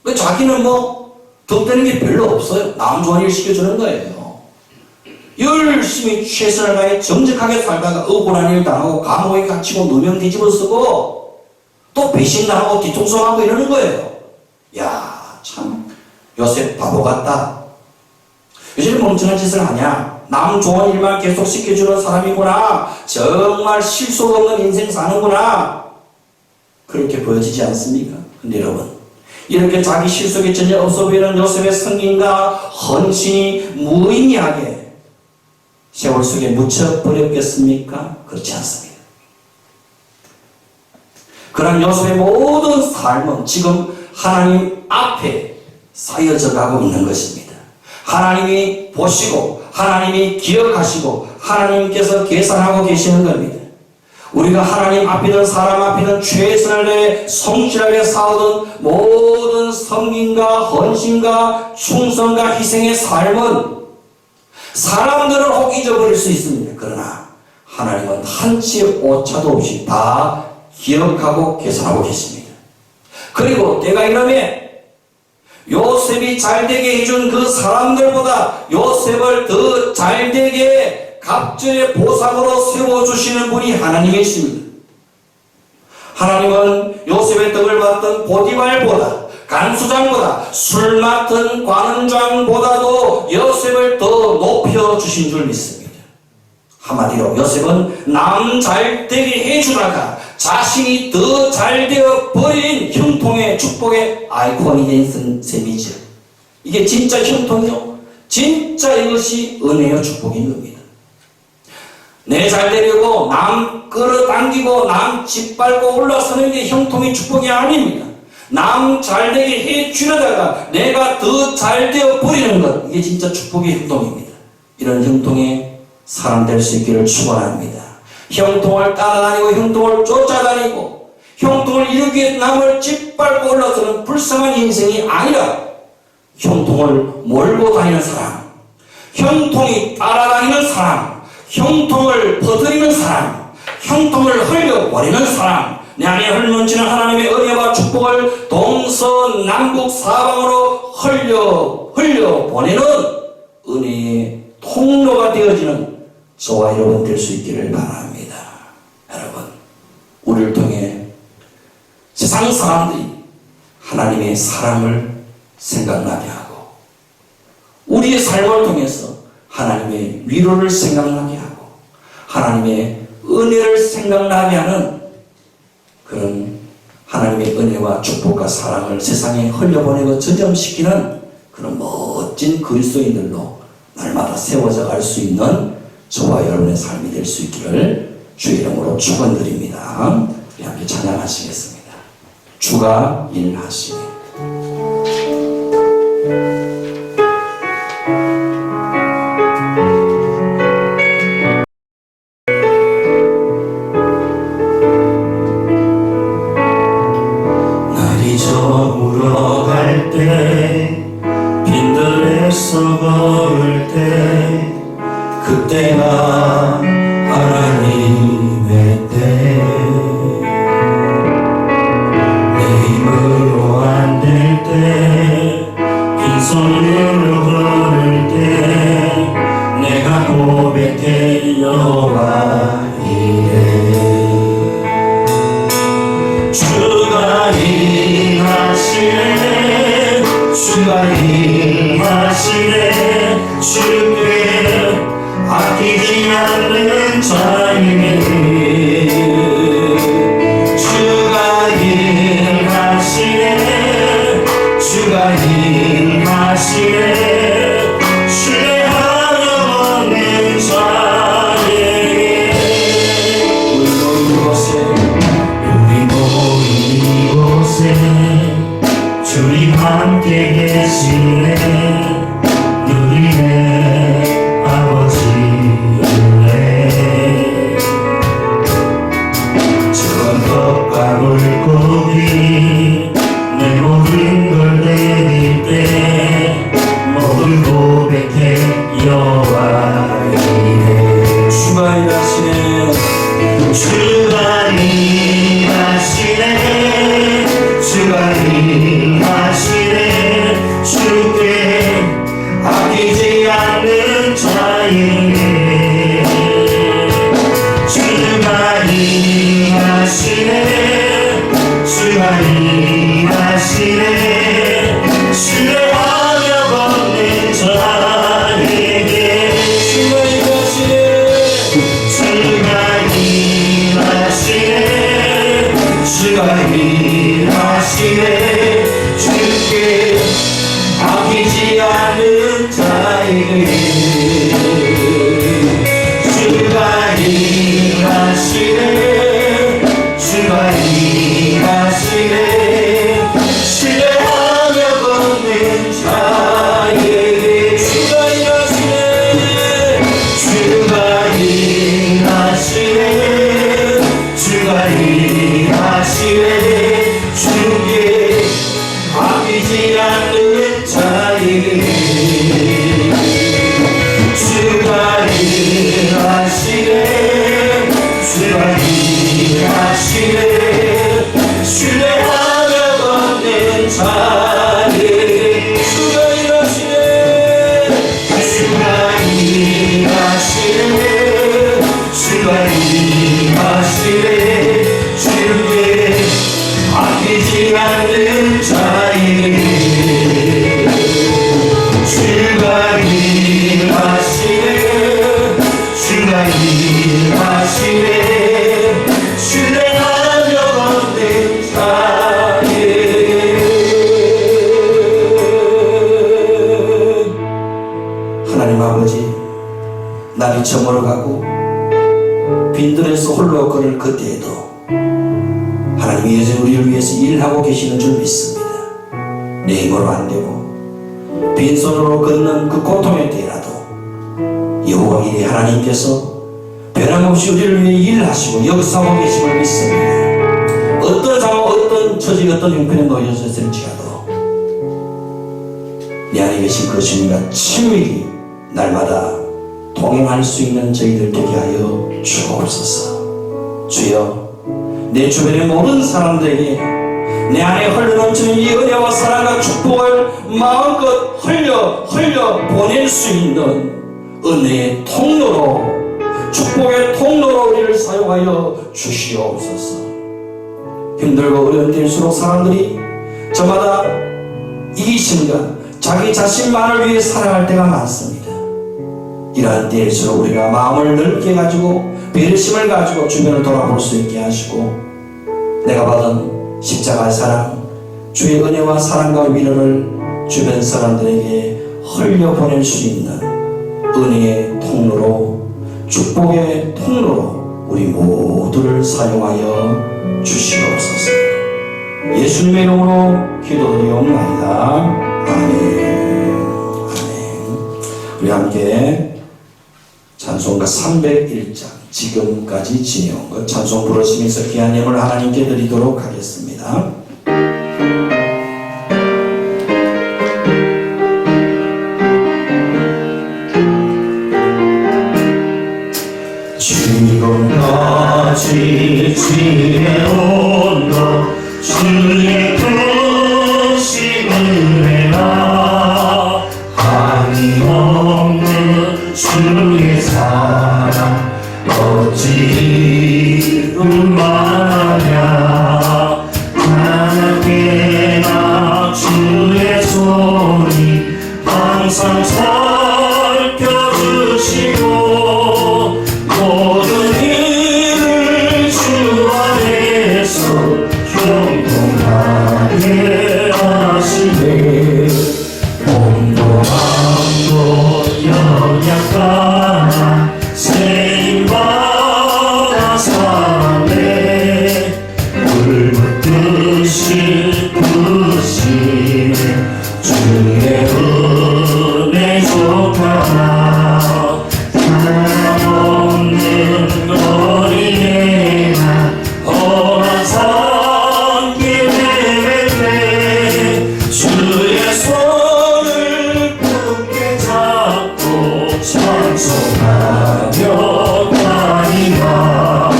S2: 왜 자기는 뭐 덕되는 게 별로 없어요. 남 좋은 일 시켜주는 거예요. 열심히 최선을 다해 정직하게 살다가 억울한 일 당하고 감옥에 갇히고 누명 뒤집어 쓰고 또 배신당하고 뒤통수하고 이러는 거예요. 야, 참 요셉 바보 같다. 요즘 멍청한 짓을 하냐? 남 좋은 일만 계속 시켜주는 사람이구나. 정말 실속 없는 인생 사는구나. 그렇게 보여지지 않습니까? 근데 여러분, 이렇게 자기 실속이 전혀 없어 보이는 요셉의 성gin과 헌신이 무의미하게 세월 속에 묻혀버렸겠습니까? 그렇지 않습니다. 그런 요셉의 모든 삶은 지금 하나님 앞에 쌓여져 가고 있는 것입니다. 하나님이 보시고 하나님이 기억하시고 하나님께서 계산하고 계시는 겁니다. 우리가 하나님 앞이든 사람 앞이든 최선을 다해 성실하게 싸우던 모든 섬김과 헌신과 충성과 희생의 삶은 사람들은 혹 잊어버릴 수 있습니다. 그러나 하나님은 한치의 오차도 없이 다 기억하고 계산하고 계십니다. 그리고 때가 이르면 요셉이 잘되게 해준 그 사람들보다 요셉을 더 잘되게 갑절의 보상으로 세워주시는 분이 하나님이십니다. 하나님은 요셉의 떡을 받던 보디발보다 간수장보다 술 맡은 관원장보다도 요셉을 더 높여주신 줄 믿습니다. 한마디로 요셉은 남 잘되게 해주다가 자신이 더 잘되어 버린 형통의 축복의 아이콘이 된 셈이죠. 이게 진짜 형통이요. 진짜 이것이 은혜의 축복인 겁니다. 내 잘되려고 남 끌어당기고 남 짓밟고 올라서는 게 형통의 축복이 아닙니다. 남 잘되게 해주려다가 내가 더 잘되어 버리는 것, 이게 진짜 축복의 형통입니다. 이런 형통의 사람 될 수 있기를 축원합니다. 형통을 따라다니고 형통을 쫓아다니고 형통을 이루기 위해 남을 짓밟고 올라서는 불쌍한 인생이 아니라 형통을 몰고 다니는 사람, 형통이 따라다니는 사람, 형통을 퍼뜨리는 사람, 형통을 흘려버리는 사람, 내 안에 흘러넘치는 하나님의 은혜와 축복을 동서남북 사방으로 흘려보내는 은혜의 통로가 되어지는 저와 여러분 될 수 있기를 바랍니다. 여러분, 우리를 통해 세상 사람들이 하나님의 사랑을 생각나게 하고 우리의 삶을 통해서 하나님의 위로를 생각나게 하고 하나님의 은혜를 생각나게 하는 그런 하나님의 은혜와 축복과 사랑을 세상에 흘려보내고 전염시키는 그런 멋진 그리스도인들로 날마다 세워져 갈 수 있는 저와 여러분의 삶이 될 수 있기를 주의 이름으로 축원드립니다. 우리 함께 찬양하시겠습니다. 주가 일하시네.
S4: 날이 저물어갈 때 빈들에서 걸을 때 그때가 하나님의 때 내 힘으로 안 될 때 빈손으로 걸을 때 내가 고백해 여호와 이래 주가 일하시네 주가 일하시네 주께 않는 자에게 주가 일하시네 주가 일하시네 신뢰하며 걷는 자에게 우리도 이곳에 주님 함께 계시네 누리네 아버지 은혜 전복과 물고기 내 모든 걸 드릴 때 모든 고백해 여호와 이래 주가 일하시네 주가 일하시네 주가 일하시네 주께 아끼지 않는 자에게 주가 일하시네 주가 일하시네 신뢰하며 걷는 자에게 주가 일하시네 주가 일하시네 주가 일하시네 주께 아끼지 않는 자에게 주가 일하시네 주가 일하시네 신뢰하며 걷는 자에게 주가 일하시네 주가 일하시네 주가 일하시네 주께 아끼지 않는 자에게 주가 일하시네 주가 일하시네 신뢰하며 걷는 자에게 주가 일하시네 주가 일하시네 주가 일하시네 주께 아끼지 않는 자에게 주가 일하시네 주가 일하시네 신뢰하며 걷는 자에게 하나님 아버지 날이 저물어가고 빈들에서 홀로 걸을 그때에도 하나님이 여전히 우리를 위해서 일하고 계시는 줄 믿습니다. 내 힘으로 안 되고 빈손으로 걷는 그 고통의 때라도 여호와 이레 하나님께서 변함없이 우리를 위해 일하시고 역사하고 계심을 믿습니다. 어떤 상황, 어떤 처지, 어떤 형편에 놓여졌을지라도 내 안에 계신 그 주님과 친밀히 날마다 동행할 수 있는 저희들 되게 하여 주옵소서. 주여, 내 주변의 모든 사람들에게 내 안에 흘러넘치는 이 은혜와 사랑과 축복을 마음껏 흘려 보낼 수 있는 은혜의 통로로, 축복의 통로로 우리를 사용하여 주시옵소서. 힘들고 어려운 때일수록 사람들이 저마다 이기심과 자기 자신만을 위해 살아갈 때가 많습니다. 이러한 때일수록 우리가 마음을 넓게 가지고 배려심을 가지고 주변을 돌아볼 수 있게 하시고, 내가 받은 십자가의 사랑, 주의 은혜와 사랑과 위로를 주변 사람들에게 흘려보낼 수 있는 은혜의 통로로, 축복의 통로로 우리 모두를 사용하여 주시옵소서. 예수님의 이름으로 기도드리옵나이다. 아멘. 우리 함께 찬송가 301장 지금까지 지내온 것 찬송 부르시면서 귀한 예물 하나님께 드리도록 하겠습니다. 지금까지 지내온 것 주의 크신 은혜가 한없는 주의 사랑 어찌 말하냐. 하나님께나 주의 손이 항상 살펴주시고 주의 은혜 좋다 없는 거리에나 험한 산길 헤매네 주의 손을 굳게 잡고 찬송하며 다니라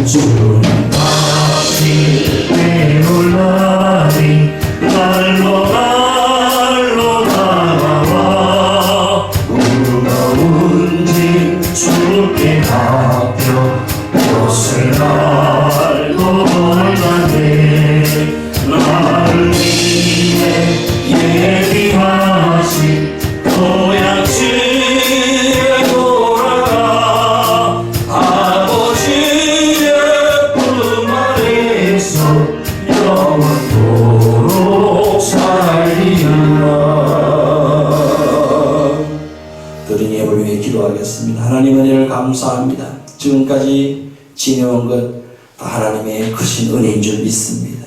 S4: 주는 다시 내놀라니 날로 다가와 무거운 짐 주께 맡겨 옷을 날고 올라네 나를 위해 예비하신 고향집에 돌아가 아버지의 품 아래서 영원토록 살리라. 드린 예물 위해 기도하겠습니다. 하나님 은혜를 감사합니다. 지금까지 지내온 것 다 하나님의 크신 은혜인 줄 믿습니다.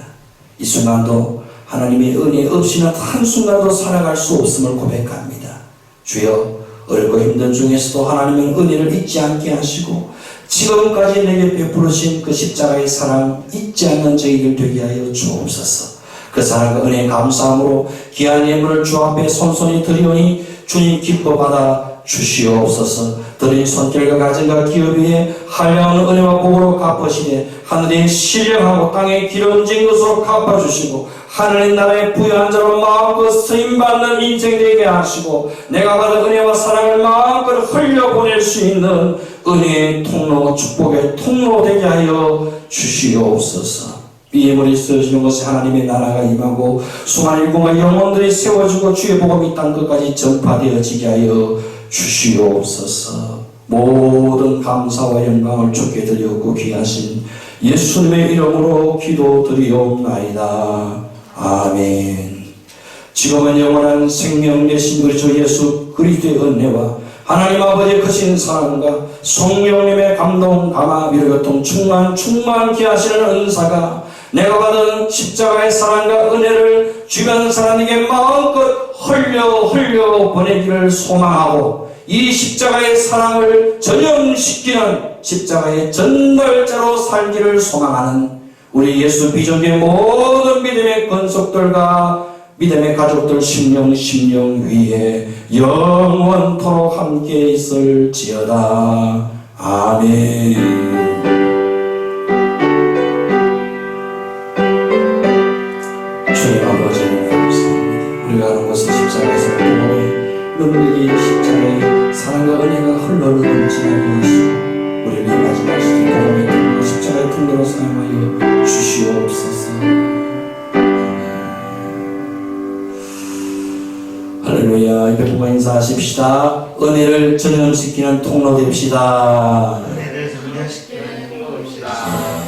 S4: 이 순간도 하나님의 은혜 없이는 한순간도 살아갈 수 없음을 고백합니다. 주여 어렵고 힘든 중에서도 하나님의 은혜를 잊지 않게 하시고 지금까지 내게 베풀으신 그 십자가의 사랑 잊지 않는 저희들 되게 하여 주옵소서. 그 사랑과 은혜 감사함으로 귀한 예물을 주 앞에 손손이 드리오니 주님 기뻐 받아 주시옵소서. 드린 손길과 가정과 기업 위에 한량한 은혜와 복으로 갚으시되 하늘의 신령하고 땅의 기름진 것으로 갚아주시고 하늘의 나라의 부유한 자로 마음껏 쓰임받는 인생 되게 하시고 내가 받은 은혜와 사랑을 마음껏 흘려보낼 수 있는 은혜의 통로 축복의 통로 되게 하여 주시옵소서. 이 예물이 쓰여지는 것이 하나님의 나라가 임하고 수많은 일공의 영혼들이 세워지고 주의 복음이 땅 끝까지 전파되어지게 하여 주시옵소서. 모든 감사와 영광을 주께 드리옵고 귀하신 예수님의 이름으로 기도드리옵나이다. 아멘. 지금은 영원한 생명 되신 우리 주 예수 그리스도의 은혜와 하나님 아버지의 크신 사랑과 성령님의 감동, 감화, 위로, 교통, 충만케 하시는 은사가 내가 받은 십자가의 사랑과 은혜를 주변 사람에게 마음껏 흘려 보내기를 소망하고 이 십자가의 사랑을 전염시키는 십자가의 전달자로 살기를 소망하는 우리 예수 비전교회 모든 믿음의 권속들과 믿음의 가족들 심령 위에 영원토록 함께 있을지어다. 아멘. 주님 아버지를 감사합니다. 우리가 하는 것은 십자가에서 행복에 눈물이 십자가의 사랑과 은혜가 흘러흐르는 지나게 하시고 우리를 이 마지막 시대 복음의 통로 십자가의 통로로 사용하여 주시옵소서. 할렐루야. 이렇게 보고 인사하십시다. 은혜를 전염시키는 통로 됩시다.
S1: 은혜를 전달시키는 통로입시다.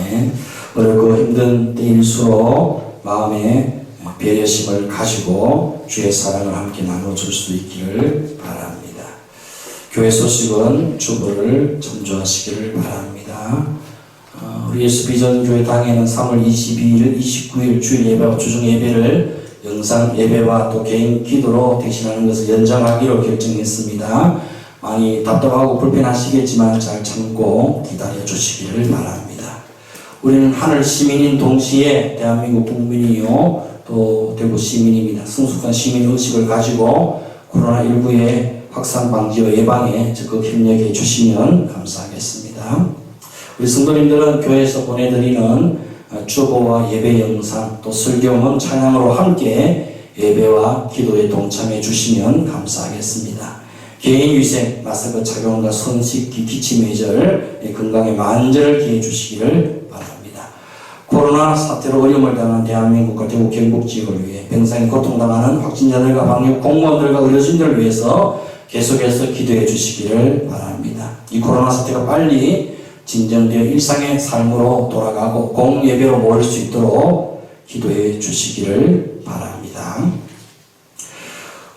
S4: 네. 어렵고 힘든 때일수록 마음에 배려심을 가지고 주의 사랑을 함께 나눠줄 수 있기를 바랍니다. 교회 소식은 주보를 전조하시기를 바랍니다. 우리 예수 비전교회 당에는 3월 22일, 29일 주일 예배와 주중 예배를 영상 예배와 또 개인 기도로 대신하는 것을 연장하기로 결정했습니다. 많이 답답하고 불편하시겠지만 잘 참고 기다려 주시기를 바랍니다. 우리는 하늘 시민인 동시에 대한민국 국민이요 또 대구 시민입니다. 성숙한 시민 의식을 가지고 코로나19의 확산 방지와 예방에 적극 협력해 주시면 감사하겠습니다. 우리 성도님들은 교회에서 보내드리는 주보와 예배 영상 또 설교문 찬양으로 함께 예배와 기도에 동참해 주시면 감사하겠습니다. 개인 위생, 마스크 착용과 손 씻기, 기침 예절, 건강에 만전을 기해 주시기를 바랍니다. 코로나 사태로 어려움을 당한 대한민국과 대구 경북 지역을 위해 병상에 고통당하는 확진자들과 방역 공무원들과 의료진들을 위해서 계속해서 기도해 주시기를 바랍니다. 이 코로나 사태가 빨리 진정되어 일상의 삶으로 돌아가고 공예배로 모일 수 있도록 기도해 주시기를 바랍니다.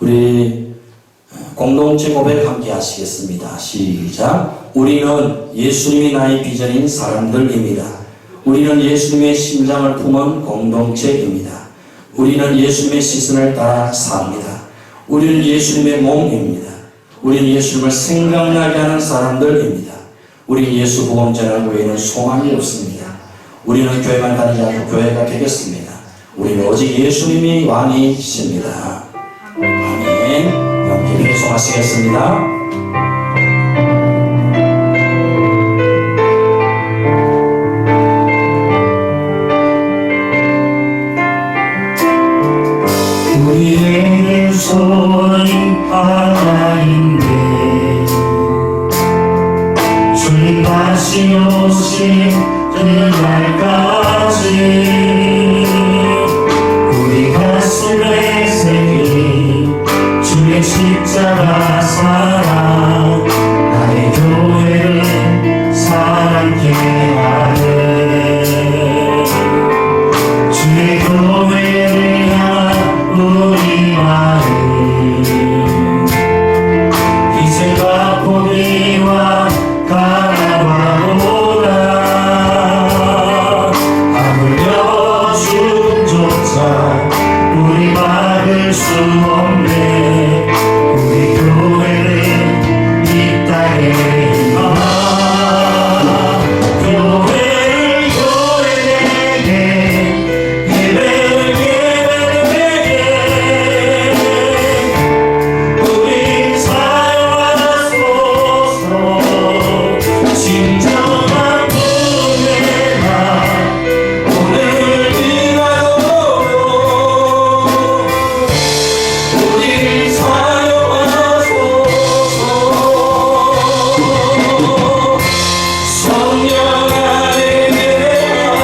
S4: 우리 공동체 고백 함께 하시겠습니다. 시작. 우리는 예수님이 나의 비전인 사람들입니다. 우리는 예수님의 심장을 품은 공동체입니다. 우리는 예수님의 시선을 따라 삽니다. 우리는 예수님의 몸입니다. 우리는 예수님을 생각나게 하는 사람들입니다. 우리는 예수 복음 전하는 외에는 소망이 없습니다. 우리는 교회만 다니지 않고 교회가 되겠습니다. 우리는 오직 예수님이 왕이십니다. 아멘. 함께 배송하시겠습니다.
S5: 우리의 소원이 하나인데 주님 다시 오신 그날까지 우리 가슴에 새긴 주의 십자가 사랑 나의 교회를 사랑케 하네. 주의 교회를 향한 우리 마음 희생과 포기와 가나와오라. 아무려 죽음조차 우리 막을 수 없네. 우리 교회를 이 땅에 임하. 교회를 교회에게 우리 사랑하소서. 진정한 은혜가 오늘 이가요. 우리 사랑하소서. 성령 안에 내가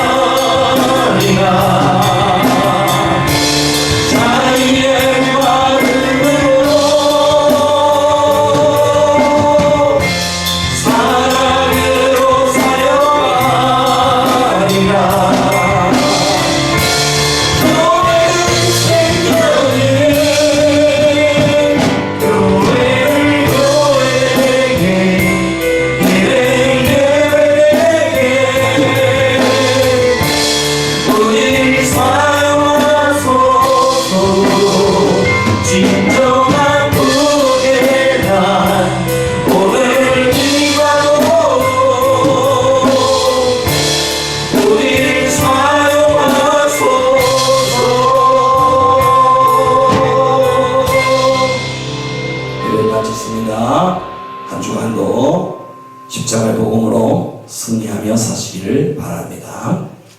S5: 자유의 마음으로 사랑으로 사랑하리라. 교회를 챙겨주는 교회를 교회에게 우리 사랑하소서. 진정한 부의 날 오늘 이가로 우리 사랑하소서.
S4: 예배 마쳤습니다. 한 주간도 십자가의 복음으로 승리하며 사시기를 바랍니다.